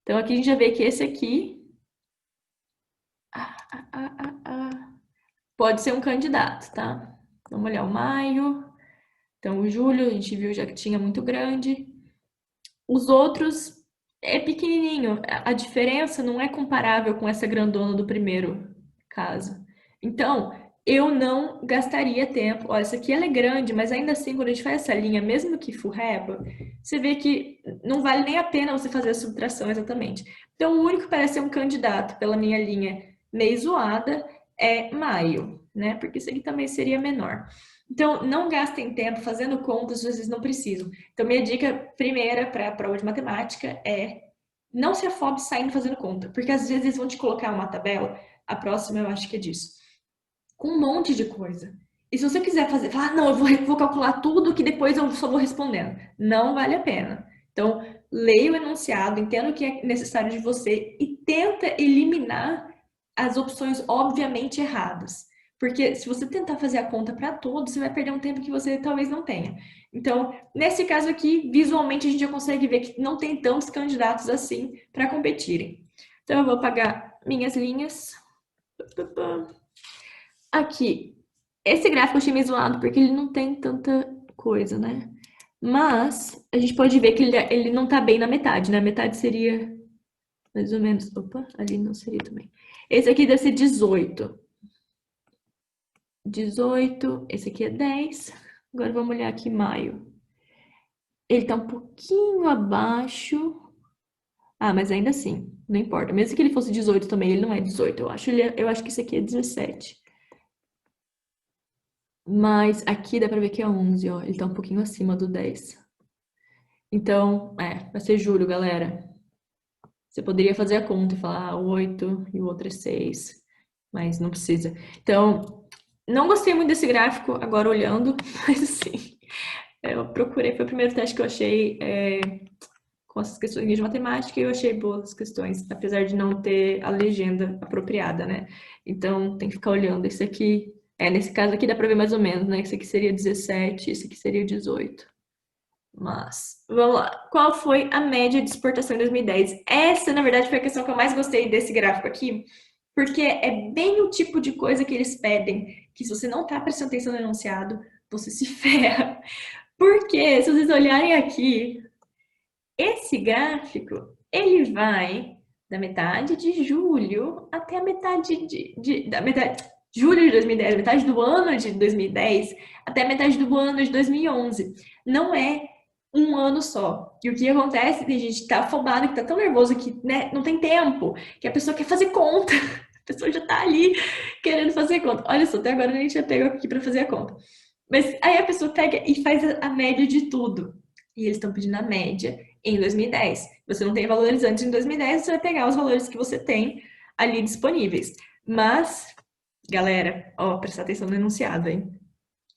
Então, aqui a gente já vê que esse aqui pode ser um candidato, tá? Vamos olhar o maio. Então, o julho, a gente viu já que tinha muito grande. Os outros é pequenininho. A diferença não é comparável com essa grandona do primeiro caso. Então, eu não gastaria tempo. Ó, essa aqui ela é grande, mas ainda assim, quando a gente faz essa linha, mesmo que furreba, você vê que não vale nem a pena você fazer a subtração exatamente. Então, o único que parece ser um candidato pela minha linha meio zoada é maio, né? Porque isso aqui também seria menor. Então, não gastem tempo fazendo contas, às vezes não precisam. Então, minha dica primeira para a prova de matemática é não se afobe saindo fazendo conta, porque às vezes eles vão te colocar uma tabela, a próxima eu acho que é disso, com um monte de coisa. E se você quiser fazer, falar, não, eu vou calcular tudo que depois eu só vou respondendo. Não vale a pena. Então, leia o enunciado, entenda o que é necessário de você e tenta eliminar as opções obviamente erradas. Porque se você tentar fazer a conta para todos, você vai perder um tempo que você talvez não tenha. Então, nesse caso aqui, visualmente a gente já consegue ver que não tem tantos candidatos assim para competirem. Então, eu vou apagar minhas linhas. Aqui, esse gráfico eu achei meio zoado porque ele não tem tanta coisa, né? Mas a gente pode ver que ele não tá bem na metade, né? A metade seria mais ou menos. Opa, ali não seria também. Esse aqui deve ser 18. 18, esse aqui é 10. Agora vamos olhar aqui maio. Ele tá um pouquinho abaixo. Ah, mas ainda assim, não importa. Mesmo que ele fosse 18 também, ele não é 18. Eu acho que esse aqui é 17. Mas aqui dá pra ver que é 11, ó. Ele tá um pouquinho acima do 10. Então, vai ser julho, galera. Você poderia fazer a conta e falar 8 e o outro é 6, mas não precisa. Então, não gostei muito desse gráfico agora olhando, mas assim, eu procurei, foi o primeiro teste que eu achei com essas questões de matemática e eu achei boas as questões, apesar de não ter a legenda apropriada, né? Então, tem que ficar olhando. Esse aqui, nesse caso aqui dá pra ver mais ou menos, né? Esse aqui seria 17, esse aqui seria 18. Mas, vamos lá. Qual foi a média de exportação em 2010? Essa, na verdade, foi a questão que eu mais gostei desse gráfico aqui, porque é bem o tipo de coisa que eles pedem, que se você não tá prestando atenção no enunciado, você se ferra. Porque, se vocês olharem aqui, esse gráfico, ele vai da metade de julho até a metade da metade, julho de 2010, metade do ano de 2010 até a metade do ano de 2011. Não é um ano só. E o que acontece? Tem gente que tá afobado, que tá tão nervoso que, né, não tem tempo, que a pessoa quer fazer conta. A pessoa já tá ali querendo fazer conta. Olha só, até agora a gente já pegou aqui para fazer a conta. Mas aí a pessoa pega e faz a média de tudo. E eles estão pedindo a média em 2010. Você não tem valores antes em 2010, você vai pegar os valores que você tem ali disponíveis. Mas, galera, ó, prestar atenção no enunciado, hein?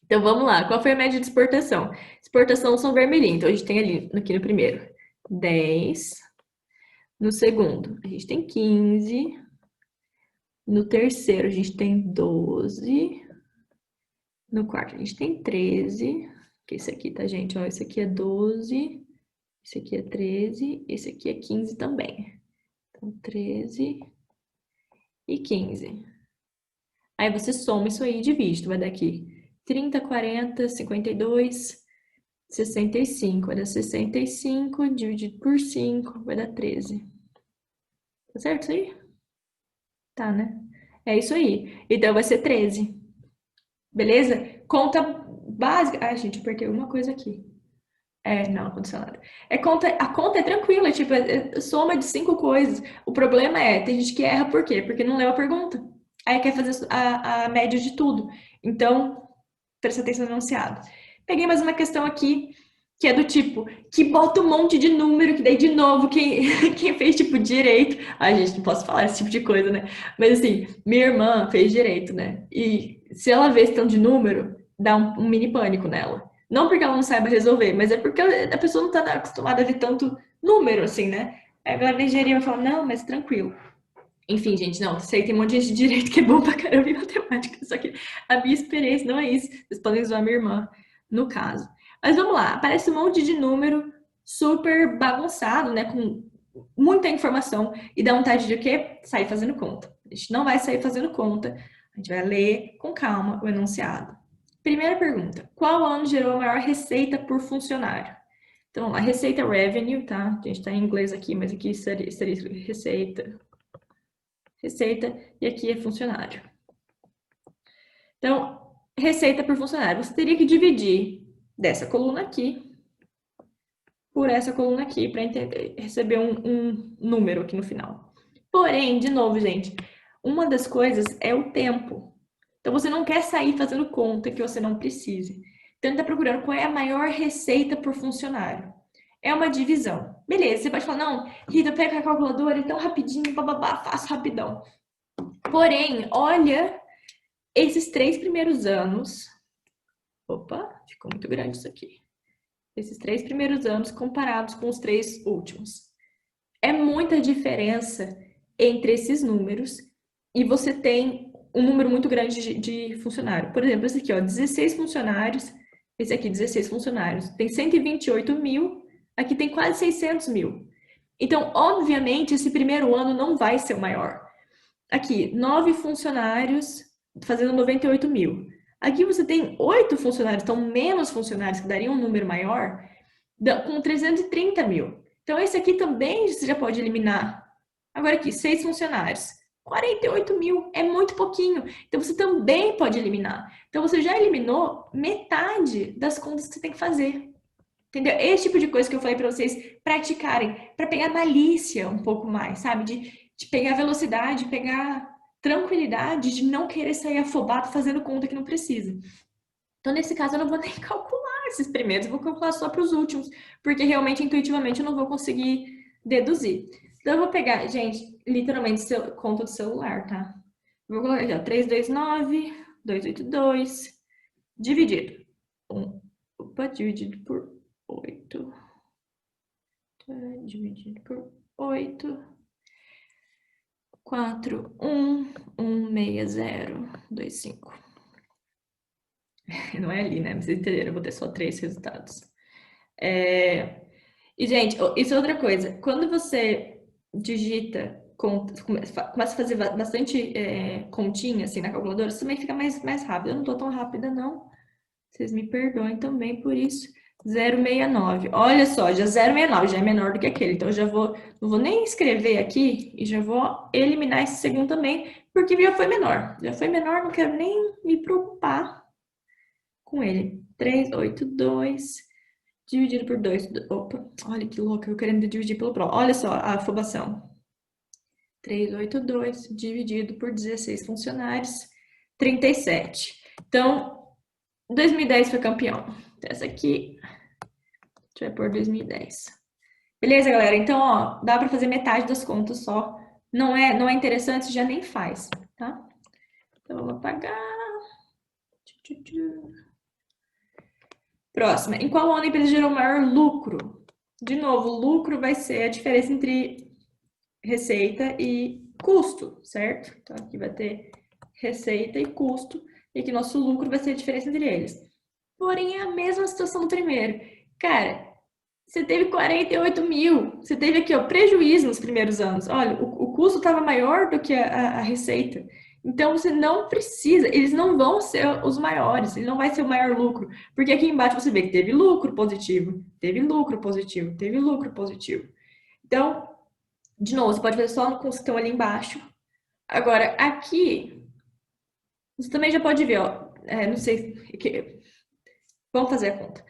Então vamos lá, qual foi a média de exportação? Exportação são vermelhinho, então a gente tem ali aqui no primeiro 10, no segundo a gente tem 15, no terceiro a gente tem 12, no quarto a gente tem 13, que esse aqui, tá, gente? Ó, esse aqui é 12, esse aqui é 13, esse aqui é 15 também. Então, 13 e 15. Aí você soma isso aí e divide. Vai dar aqui 30, 40, 52, 65. Vai dar 65 dividido por 5, vai dar 13. Tá certo isso aí? Tá, né? É isso aí. Então vai ser 13. Beleza? Conta básica. Ai, gente, eu apertei uma coisa aqui. Não aconteceu nada. A conta é tranquila, tipo, é soma de 5 coisas. O problema tem gente que erra por quê? Porque não leu a pergunta. Aí quer fazer a média de tudo. Então, presta atenção no enunciado. Peguei mais uma questão aqui, que é do tipo, que bota um monte de número, que daí de novo, quem fez tipo direito. Ai, gente, não posso falar esse tipo de coisa, né? Mas assim, minha irmã fez direito, né? E se ela vê esse tanto de número, dá um mini pânico nela. Não porque ela não saiba resolver, mas é porque a pessoa não tá acostumada a ver tanto número, assim, né? Aí ela vê engenharia e vai falar, não, mas tranquilo. Enfim, gente, não, sei que tem um monte de gente de direito que é bom pra caramba em matemática, só que a minha experiência não é isso. Vocês podem zoar minha irmã, no caso. Mas vamos lá, aparece um monte de número super bagunçado, né, com muita informação e dá vontade de o quê? Sair fazendo conta. A gente não vai sair fazendo conta, a gente vai ler com calma o enunciado. Primeira pergunta, qual ano gerou a maior receita por funcionário? Então, a receita revenue, tá? A gente tá em inglês aqui, mas aqui seria receita, e aqui é funcionário. Então, receita por funcionário. Você teria que dividir dessa coluna aqui por essa coluna aqui para receber um número aqui no final. Porém, de novo, gente, uma das coisas é o tempo. Então, você não quer sair fazendo conta que você não precise. Então, está procurando qual é a maior receita por funcionário. É uma divisão. Beleza, você pode falar, não, Rita, pega a calculadora, então rapidinho, bababá, faço rapidão. Porém, olha esses 3 primeiros anos. Opa, ficou muito grande isso aqui. Esses 3 primeiros anos comparados com os 3 últimos. É muita diferença entre esses números e você tem um número muito grande de funcionário. Por exemplo, esse aqui, ó, 16 funcionários. Esse aqui, 16 funcionários. Tem 128 mil. Aqui tem quase 600 mil. Então, obviamente, esse primeiro ano não vai ser o maior. Aqui, 9 funcionários fazendo 98 mil. Aqui você tem 8 funcionários, então menos funcionários, que daria um número maior, com 330 mil. Então, esse aqui também você já pode eliminar. Agora aqui, 6 funcionários. 48 mil é muito pouquinho. Então, você também pode eliminar. Então, você já eliminou metade das contas que você tem que fazer. Entendeu? Esse tipo de coisa que eu falei para vocês praticarem, para pegar malícia um pouco mais, sabe? De pegar velocidade, pegar tranquilidade, de não querer sair afobado fazendo conta que não precisa. Então, nesse caso, eu não vou nem calcular esses primeiros, eu vou calcular só para os últimos, porque realmente, intuitivamente, eu não vou conseguir deduzir. Então, eu vou pegar, gente, literalmente, conta do celular, tá? Eu vou colocar aqui, ó, 329, 282, dividido. Dividido por 8. Dividido por 8. 4, 1, 16025. Não é ali, né? Vocês entenderam, eu vou ter só 3 resultados. E, gente, isso é outra coisa. Quando você digita, começa a fazer bastante continha assim na calculadora, isso também fica mais rápido. Eu não tô tão rápida, não. Vocês me perdoem também por isso. 0,69. Olha só, já 0,69 já é menor do que aquele. Então, eu já não vou nem escrever aqui e já vou eliminar esse segundo também, porque já foi menor. Já foi menor, não quero nem me preocupar com ele. 382 dividido por 2. Opa, olha que louca, eu querendo dividir pelo próximo. Olha só a afobação. 382 dividido por 16 funcionários, 37. Então, 2010 foi campeão. Essa aqui, a gente vai pôr 2010. Beleza, galera? Então, ó, dá para fazer metade das contas só. Não é interessante, já nem faz, tá? Então, vamos apagar. Próxima. Em qual ano a empresa gerou maior lucro? De novo, lucro vai ser a diferença entre receita e custo, certo? Então, aqui vai ter receita e custo, e aqui nosso lucro vai ser a diferença entre eles. Porém, é a mesma situação do primeiro. Cara, você teve 48 mil, você teve aqui, ó, prejuízo nos primeiros anos. Olha, o custo estava maior do que a receita. Então, você não precisa, eles não vão ser os maiores, ele não vai ser o maior lucro. Porque aqui embaixo você vê que teve lucro positivo, teve lucro positivo, teve lucro positivo. Então, de novo, você pode fazer só com os que estão ali embaixo. Agora, aqui, você também já pode ver, ó, não sei, vamos fazer a conta.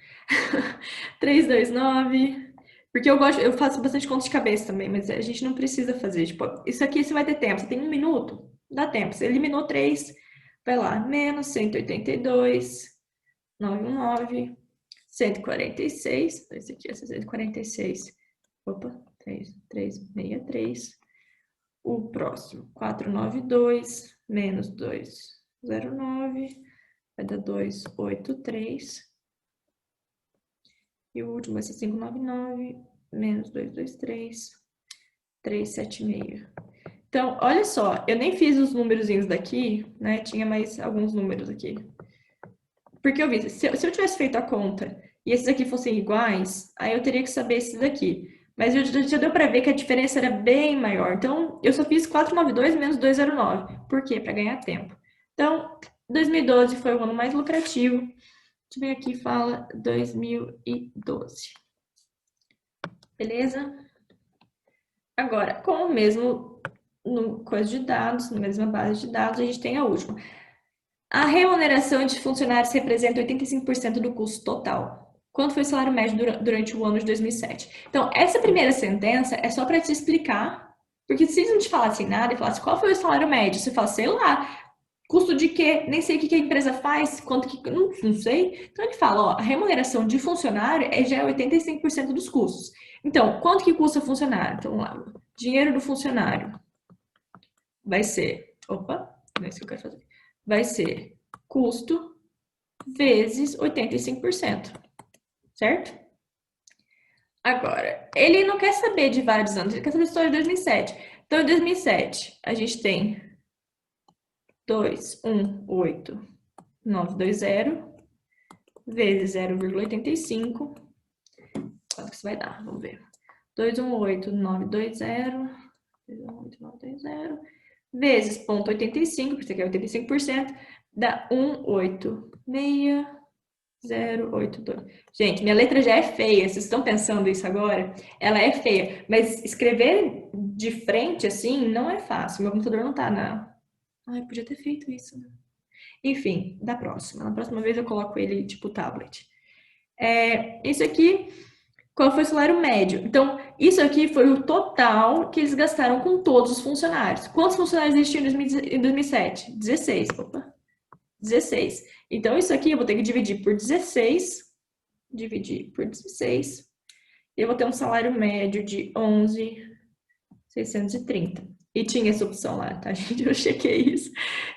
329, porque eu faço bastante conta de cabeça também, mas a gente não precisa fazer. Tipo, isso aqui você vai ter tempo, você tem 1 minuto, dá tempo. Você eliminou 3, vai lá, menos 182, 919, 146, esse aqui é 146, opa, 363. O próximo, 492, menos 209, vai dar 283. E o último vai ser 599, menos 223, 376. Então, olha só, eu nem fiz os númerozinhos daqui, né? Tinha mais alguns números aqui. Porque eu vi, se eu tivesse feito a conta e esses aqui fossem iguais, aí eu teria que saber esses daqui. Mas já deu para ver que a diferença era bem maior. Então, eu só fiz 492 menos 209. Por quê? Para ganhar tempo. Então, 2012 foi o ano mais lucrativo. A gente vem aqui e fala 2012. Beleza? Agora, com o mesmo coisa de dados, na mesma base de dados, a gente tem a última. A remuneração de funcionários representa 85% do custo total. Quanto foi o salário médio durante o ano de 2007? Então, essa primeira sentença é só para te explicar, porque se eles não te falassem nada e falassem qual foi o salário médio, você fala, sei lá, custo de quê? Nem sei o que a empresa faz, quanto que. Não sei. Então, ele fala, ó, a remuneração de funcionário já é 85% dos custos. Então, quanto que custa funcionário? Então, vamos lá. Dinheiro do funcionário vai ser. Opa, não é isso que eu quero fazer. Vai ser custo vezes 85%, certo? Agora, ele não quer saber de vários anos, ele quer saber só de 2007. Então, em 2007, a gente tem 218,920 vezes 0,85. Quanto que isso vai dar? Vamos ver. 218,920 vezes 0,85, porque isso aqui é 85%, dá 186,082. Gente, minha letra já é feia, vocês estão pensando isso agora? Ela é feia, mas escrever de frente assim não é fácil. Meu computador não tá na... Ai, podia ter feito isso, né? Enfim, na próxima vez eu coloco ele tipo tablet. Isso aqui, qual foi o salário médio? Então, isso aqui foi o total que eles gastaram com todos os funcionários. Quantos funcionários existiam em 2007? 16. Opa. 16. Então, isso aqui eu vou ter que dividir por 16. Dividir por 16. E eu vou ter um salário médio de 11.630. E tinha essa opção lá, tá, gente? Eu chequei isso.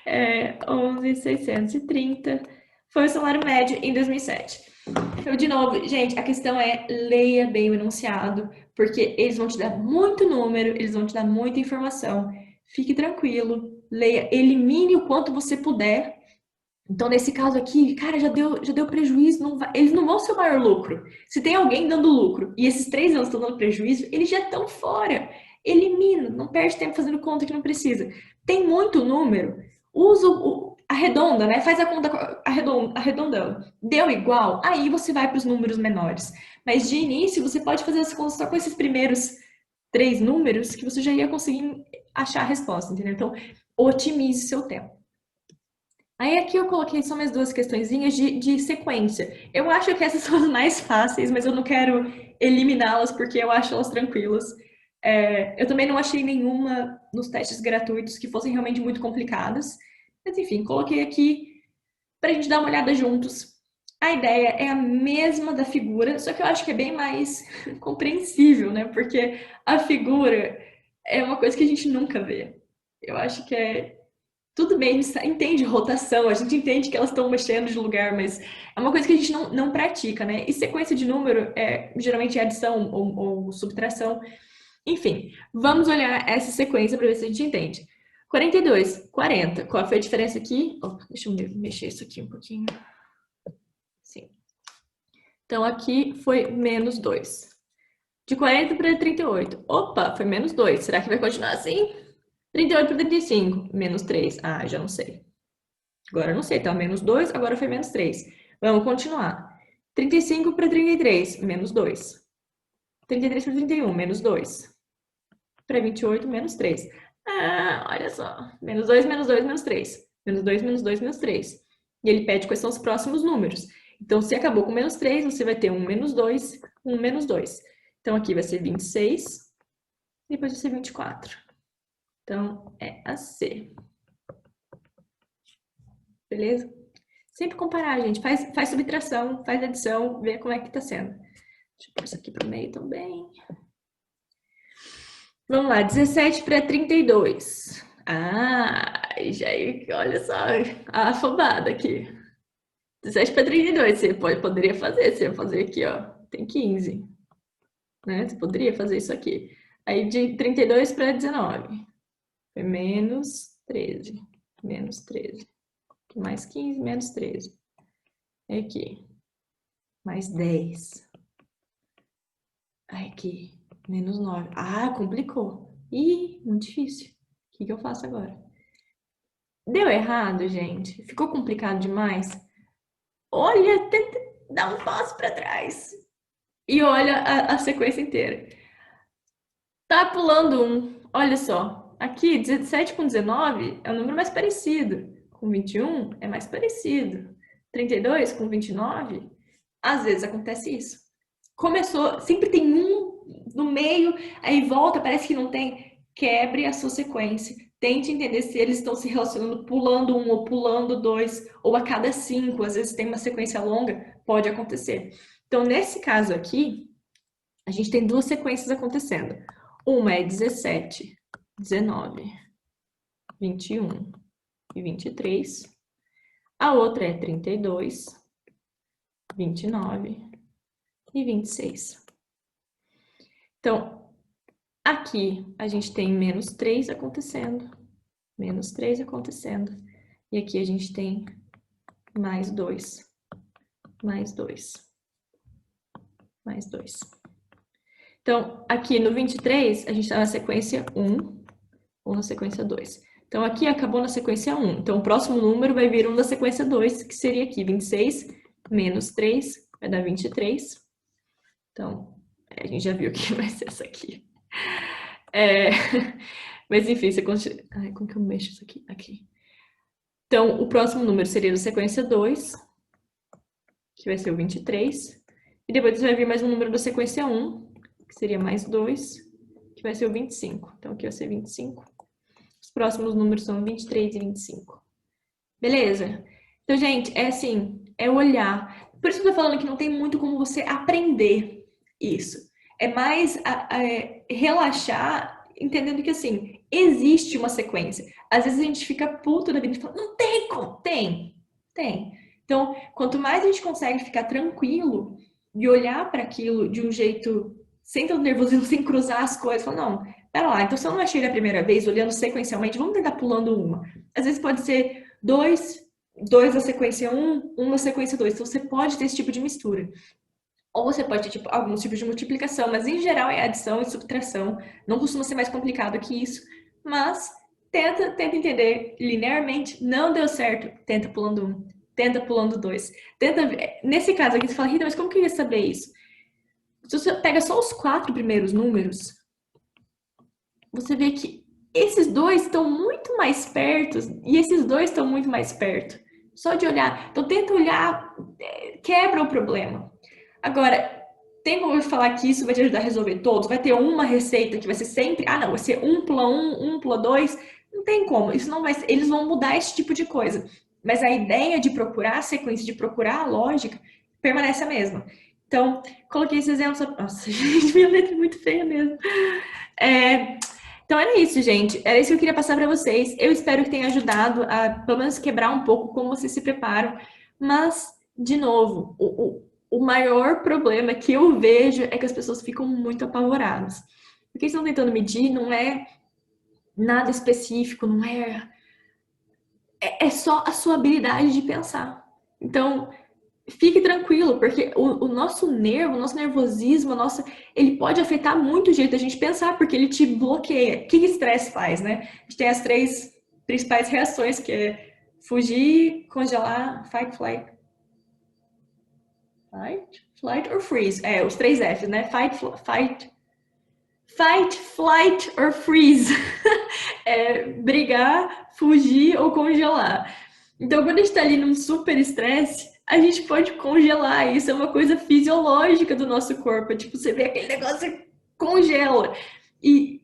11.630 foi o salário médio em 2007. Então, de novo, gente, a questão é leia bem o enunciado, porque eles vão te dar muito número, eles vão te dar muita informação. Fique tranquilo, leia, elimine o quanto você puder. Então, nesse caso aqui, cara, já deu prejuízo, eles não vão ser o maior lucro. Se tem alguém dando lucro e esses 3 anos estão dando prejuízo, eles já estão fora. Elimina, não perde tempo fazendo conta que não precisa. Tem muito número, usa arredonda, né? Faz a conta arredondando. Deu igual, aí você vai para os números menores. Mas de início, você pode fazer as contas só com esses primeiros 3 números que você já ia conseguir achar a resposta, entendeu? Então, otimize seu tempo. Aí aqui eu coloquei só mais 2 questõezinhas de sequência. Eu acho que essas são as mais fáceis, mas eu não quero eliminá-las porque eu acho elas tranquilas. Eu também não achei nenhuma nos testes gratuitos que fossem realmente muito complicadas. Mas enfim, coloquei aqui para a gente dar uma olhada juntos. A ideia é a mesma da figura, só que eu acho que é bem mais compreensível, né? Porque a figura é uma coisa que a gente nunca vê. Eu acho que tudo bem, a gente entende rotação, a gente entende que elas estão mexendo de lugar, mas é uma coisa que a gente não pratica, né? E sequência de número geralmente é adição ou subtração. Enfim, vamos olhar essa sequência para ver se a gente entende. 42, 40. Qual foi a diferença aqui? Deixa eu mexer isso aqui um pouquinho. Sim. Então, aqui foi menos 2. De 40 para 38. Opa, foi menos 2. Será que vai continuar assim? 38 para 35. Menos 3. Ah, já não sei. Agora eu não sei, tá? Menos 2, agora foi menos 3. Vamos continuar. 35 para 33, menos 2. 33 para 31, menos 2. Para 28, menos 3. Ah, olha só. Menos 2, menos 2, menos 3. Menos 2, menos 2, menos 3. E ele pede quais são os próximos números. Então, se acabou com menos 3, você vai ter um menos 2, um menos 2. Então, aqui vai ser 26. Depois vai ser 24. Então, é a C. Beleza? Sempre comparar, gente. Faz subtração, faz adição, vê como é que tá sendo. Deixa eu pôr isso aqui pro meio também. Vamos lá, 17 para 32. Ah, já olha só a afobada aqui. 17 para 32, você poderia fazer. Você ia fazer aqui, ó. Tem 15. Né? Você poderia fazer isso aqui. Aí de 32 para 19. Foi menos 13. Menos 13. Mais 15, menos 13. Aqui. Mais 10. Aqui. Menos 9. Ah, complicou. Ih, muito difícil. O que eu faço agora? Deu errado, gente? Ficou complicado demais? Olha, tenta dar um passo para trás. E olha a sequência inteira. Tá pulando um. Olha só. Aqui, 17 com 19 é o número mais parecido. Com 21 é mais parecido. 32 com 29, às vezes acontece isso. Começou, sempre tem um no meio, aí volta, parece que não tem. Quebre a sua sequência. Tente entender se eles estão se relacionando pulando um ou pulando dois, ou a cada 5. Às vezes tem uma sequência longa, pode acontecer. Então, nesse caso aqui, a gente tem 2 sequências acontecendo. Uma é 17, 19, 21 e 23. A outra é 32, 29 e 26. Então, aqui a gente tem menos 3 acontecendo, menos 3 acontecendo. E aqui a gente tem mais 2, mais 2, mais 2. Então, aqui no 23, a gente está na sequência 1 ou na sequência 2. Então, aqui acabou na sequência 1. Então, o próximo número vai vir um da sequência 2, que seria aqui 26 menos 3, vai dar 23. Então, a gente já viu que vai ser essa aqui. Mas, enfim, você continua... Ai, como que eu mexo isso aqui? Aqui. Então, o próximo número seria da sequência 2, que vai ser o 23. E depois vai vir mais um número da sequência 1, que seria mais 2, que vai ser o 25. Então, aqui vai ser 25. Os próximos números são 23 e 25. Beleza? Então, gente, é assim, é olhar. Por isso que eu tô falando que não tem muito como você aprender isso. É mais relaxar, entendendo que assim, existe uma sequência. Às vezes a gente fica puto da vida e fala, não tem como. Tem, tem. Então, quanto mais a gente consegue ficar tranquilo e olhar para aquilo de um jeito sem tanto nervosismo, sem cruzar as coisas, falar, não, pera lá, então se eu não achei da primeira vez, olhando sequencialmente, vamos tentar pulando uma. Às vezes pode ser dois na sequência um na sequência 2. Então você pode ter esse tipo de mistura. Ou você pode ter tipo, alguns tipos de multiplicação, mas em geral é adição e subtração. Não costuma ser mais complicado que isso. Mas tenta entender linearmente. Não deu certo, tenta pulando um. Tenta pulando dois. Tenta. Nesse caso aqui, você fala, Rita, mas como que eu ia saber isso? Se você pega só os 4 primeiros números, você vê que esses dois estão muito mais perto e esses dois estão muito mais perto. Só de olhar. Então tenta olhar, quebra o problema. Agora, tem como eu falar que isso vai te ajudar a resolver todos? Vai ter uma receita que vai ser sempre, ah não, vai ser um pula dois. Não tem como. Isso não vai, eles vão mudar esse tipo de coisa. Mas a ideia de procurar a sequência, de procurar a lógica, permanece a mesma. Então, coloquei esse exemplo. Nossa, gente, minha letra é muito feia mesmo. É, então era isso, gente. Era isso que eu queria passar para vocês. Eu espero que tenha ajudado a, pelo menos, quebrar um pouco como vocês se preparam. Mas, de novo, o maior problema que eu vejo é que as pessoas ficam muito apavoradas. O que eles estão tentando medir não é nada específico, não é. É só a sua habilidade de pensar. Então, fique tranquilo, porque o nosso nervo, o nosso nervosismo, ele pode afetar muito o jeito da gente pensar, porque ele te bloqueia. O que o estresse faz, né? A gente tem as 3 principais reações, que é fugir, congelar, flight or freeze. É, os 3 Fs, né? Fight, flight or freeze. É brigar, fugir ou congelar. Então, quando a gente está ali num super estresse, a gente pode congelar. Isso é uma coisa fisiológica do nosso corpo. Tipo, você vê aquele negócio congela. E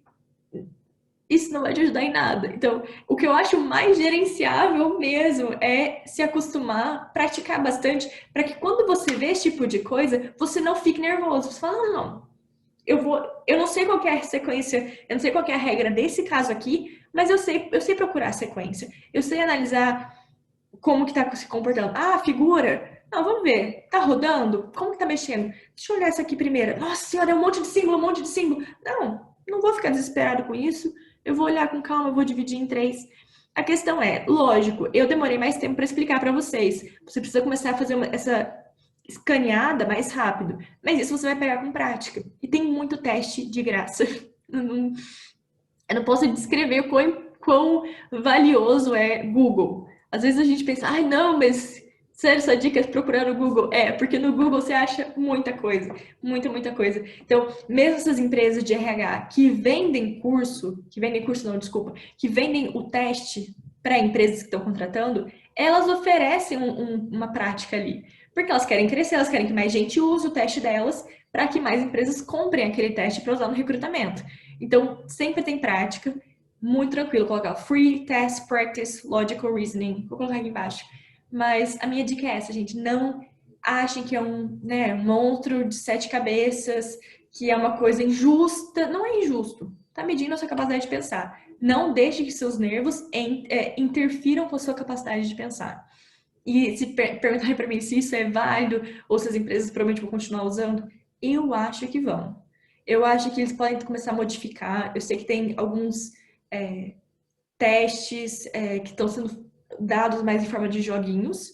isso não vai te ajudar em nada. Então, o que eu acho mais gerenciável mesmo é se acostumar, praticar bastante, para que quando você vê esse tipo de coisa, você não fique nervoso. Você fala, não, não, eu não sei qual é a sequência, eu não sei qual é a regra desse caso aqui, mas eu sei procurar a sequência. Eu sei analisar como que tá se comportando. Ah, figura. Não, vamos ver. Tá rodando? Como que tá mexendo? Deixa eu olhar essa aqui primeiro. Nossa senhora, é um monte de símbolo, um monte de símbolo. Não vou ficar desesperado com isso. Eu vou olhar com calma, eu vou dividir em 3. A questão é, lógico, eu demorei mais tempo para explicar para vocês. Você precisa começar a fazer essa escaneada mais rápido. Mas isso você vai pegar com prática. E tem muito teste de graça. Eu não posso descrever quão valioso é Google. Às vezes a gente pensa, ai não, mas sério, sua dica é procurar no Google. É, porque no Google você acha muita coisa, muita coisa. Então, mesmo essas empresas de RH que vendem curso não, desculpa, que vendem o teste para empresas que estão contratando, elas oferecem uma prática ali. Porque elas querem crescer, elas querem que mais gente use o teste delas para que mais empresas comprem aquele teste para usar no recrutamento. Então, sempre tem prática, muito tranquilo. Colocar free, test, practice, logical reasoning. Vou colocar aqui embaixo. Mas a minha dica é essa, gente. Não achem que é um monstro de 7 cabeças, que é uma coisa injusta. Não é injusto. Tá medindo a sua capacidade de pensar. Não deixe que seus nervos interfiram com a sua capacidade de pensar. E se perguntarem para mim se isso é válido ou se as empresas provavelmente vão continuar usando, eu acho que vão. Eu acho que eles podem começar a modificar. Eu sei que tem alguns testes que estão sendo dados mais em forma de joguinhos.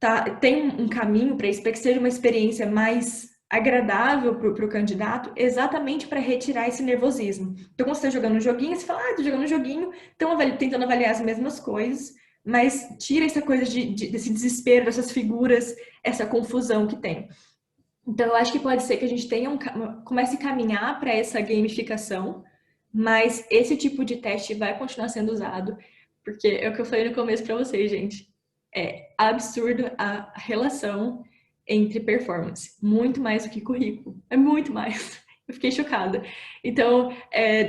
Tá? Tem um caminho para isso, para que seja uma experiência mais agradável para o candidato, exatamente para retirar esse nervosismo. Então, quando você está jogando um joguinho, você fala, ah, estou jogando um joguinho, estão tentando avaliar as mesmas coisas, mas tira essa coisa desse desespero, dessas figuras, essa confusão que tem. Então, eu acho que pode ser que a gente comece a caminhar para essa gamificação, mas esse tipo de teste vai continuar sendo usado, porque é o que eu falei no começo para vocês, gente. É absurdo a relação entre performance, muito mais do que currículo, é muito mais. Eu fiquei chocada. Então,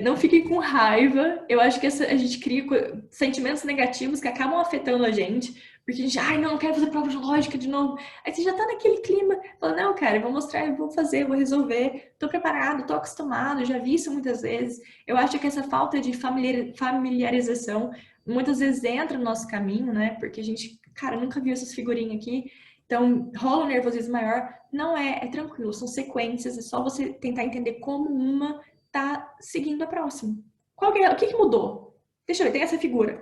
não fiquem com raiva. Eu acho que a gente cria sentimentos negativos que acabam afetando a gente, Porque a gente, ai, não quero fazer prova de lógica de novo. Aí você já tá naquele clima, fala, não, cara, eu vou mostrar, eu vou fazer, eu vou resolver, tô preparado, tô acostumado, já vi isso muitas vezes. Eu acho que essa falta de familiarização muitas vezes entra no nosso caminho, né? Porque a gente, cara, nunca viu essas figurinhas aqui. Então, rola um nervosismo maior. Não é, é tranquilo, são sequências, é só você tentar entender como uma tá seguindo a próxima. Qual que é, o que que mudou? Deixa eu ver, tem essa figura,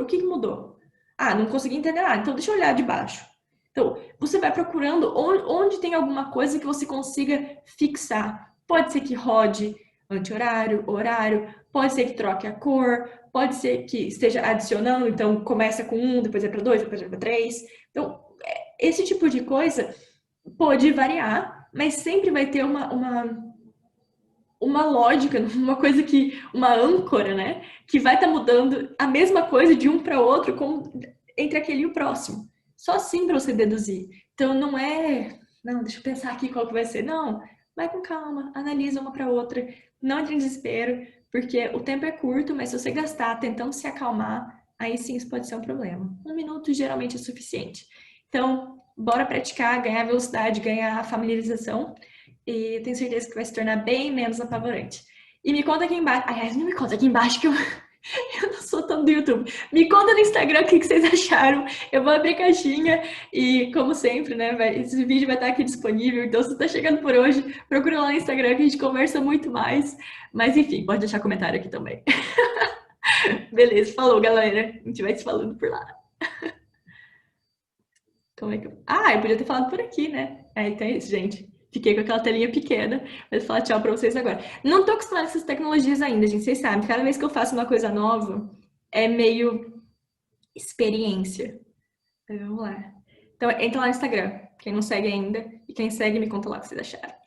o que que mudou? Ah, não consegui entender nada, então deixa eu olhar de baixo. Então, você vai procurando onde tem alguma coisa que você consiga fixar. Pode ser que rode anti-horário, horário, pode ser que troque a cor, pode ser que esteja adicionando, então começa com um, depois é para dois, depois é para três. Então, esse tipo de coisa pode variar, mas sempre vai ter uma lógica, uma coisa que, uma âncora, né? Que vai estar mudando a mesma coisa de um para outro, como entre aquele e o próximo. Só assim para você deduzir. Então não é, não, deixa eu pensar aqui qual que vai ser. Não, vai com calma, analisa uma para outra, não entre em desespero, porque o tempo é curto, mas se você gastar tentando se acalmar, aí sim isso pode ser um problema. 1 minuto geralmente é suficiente. Então, bora praticar, ganhar velocidade, ganhar familiarização e eu tenho certeza que vai se tornar bem menos apavorante. E me conta aqui embaixo. Aliás, não me conta aqui embaixo que eu não sou tão do YouTube. Me conta no Instagram o que vocês acharam. Eu vou abrir caixinha e, como sempre, né? Esse vídeo vai estar aqui disponível. Então, se você está chegando por hoje, procura lá no Instagram que a gente conversa muito mais. Mas, enfim, pode deixar comentário aqui também. Beleza, falou, galera. A gente vai se falando por lá. Como é que eu... Ah, eu podia ter falado por aqui, né? Então é isso, gente. Fiquei com aquela telinha pequena, mas vou falar tchau pra vocês agora. Não tô acostumada com essas tecnologias ainda, gente. Vocês sabem, cada vez que eu faço uma coisa nova, é meio experiência. Então, vamos lá. Então, entra lá no Instagram. Quem não segue ainda, e quem segue, me conta lá o que vocês acharam.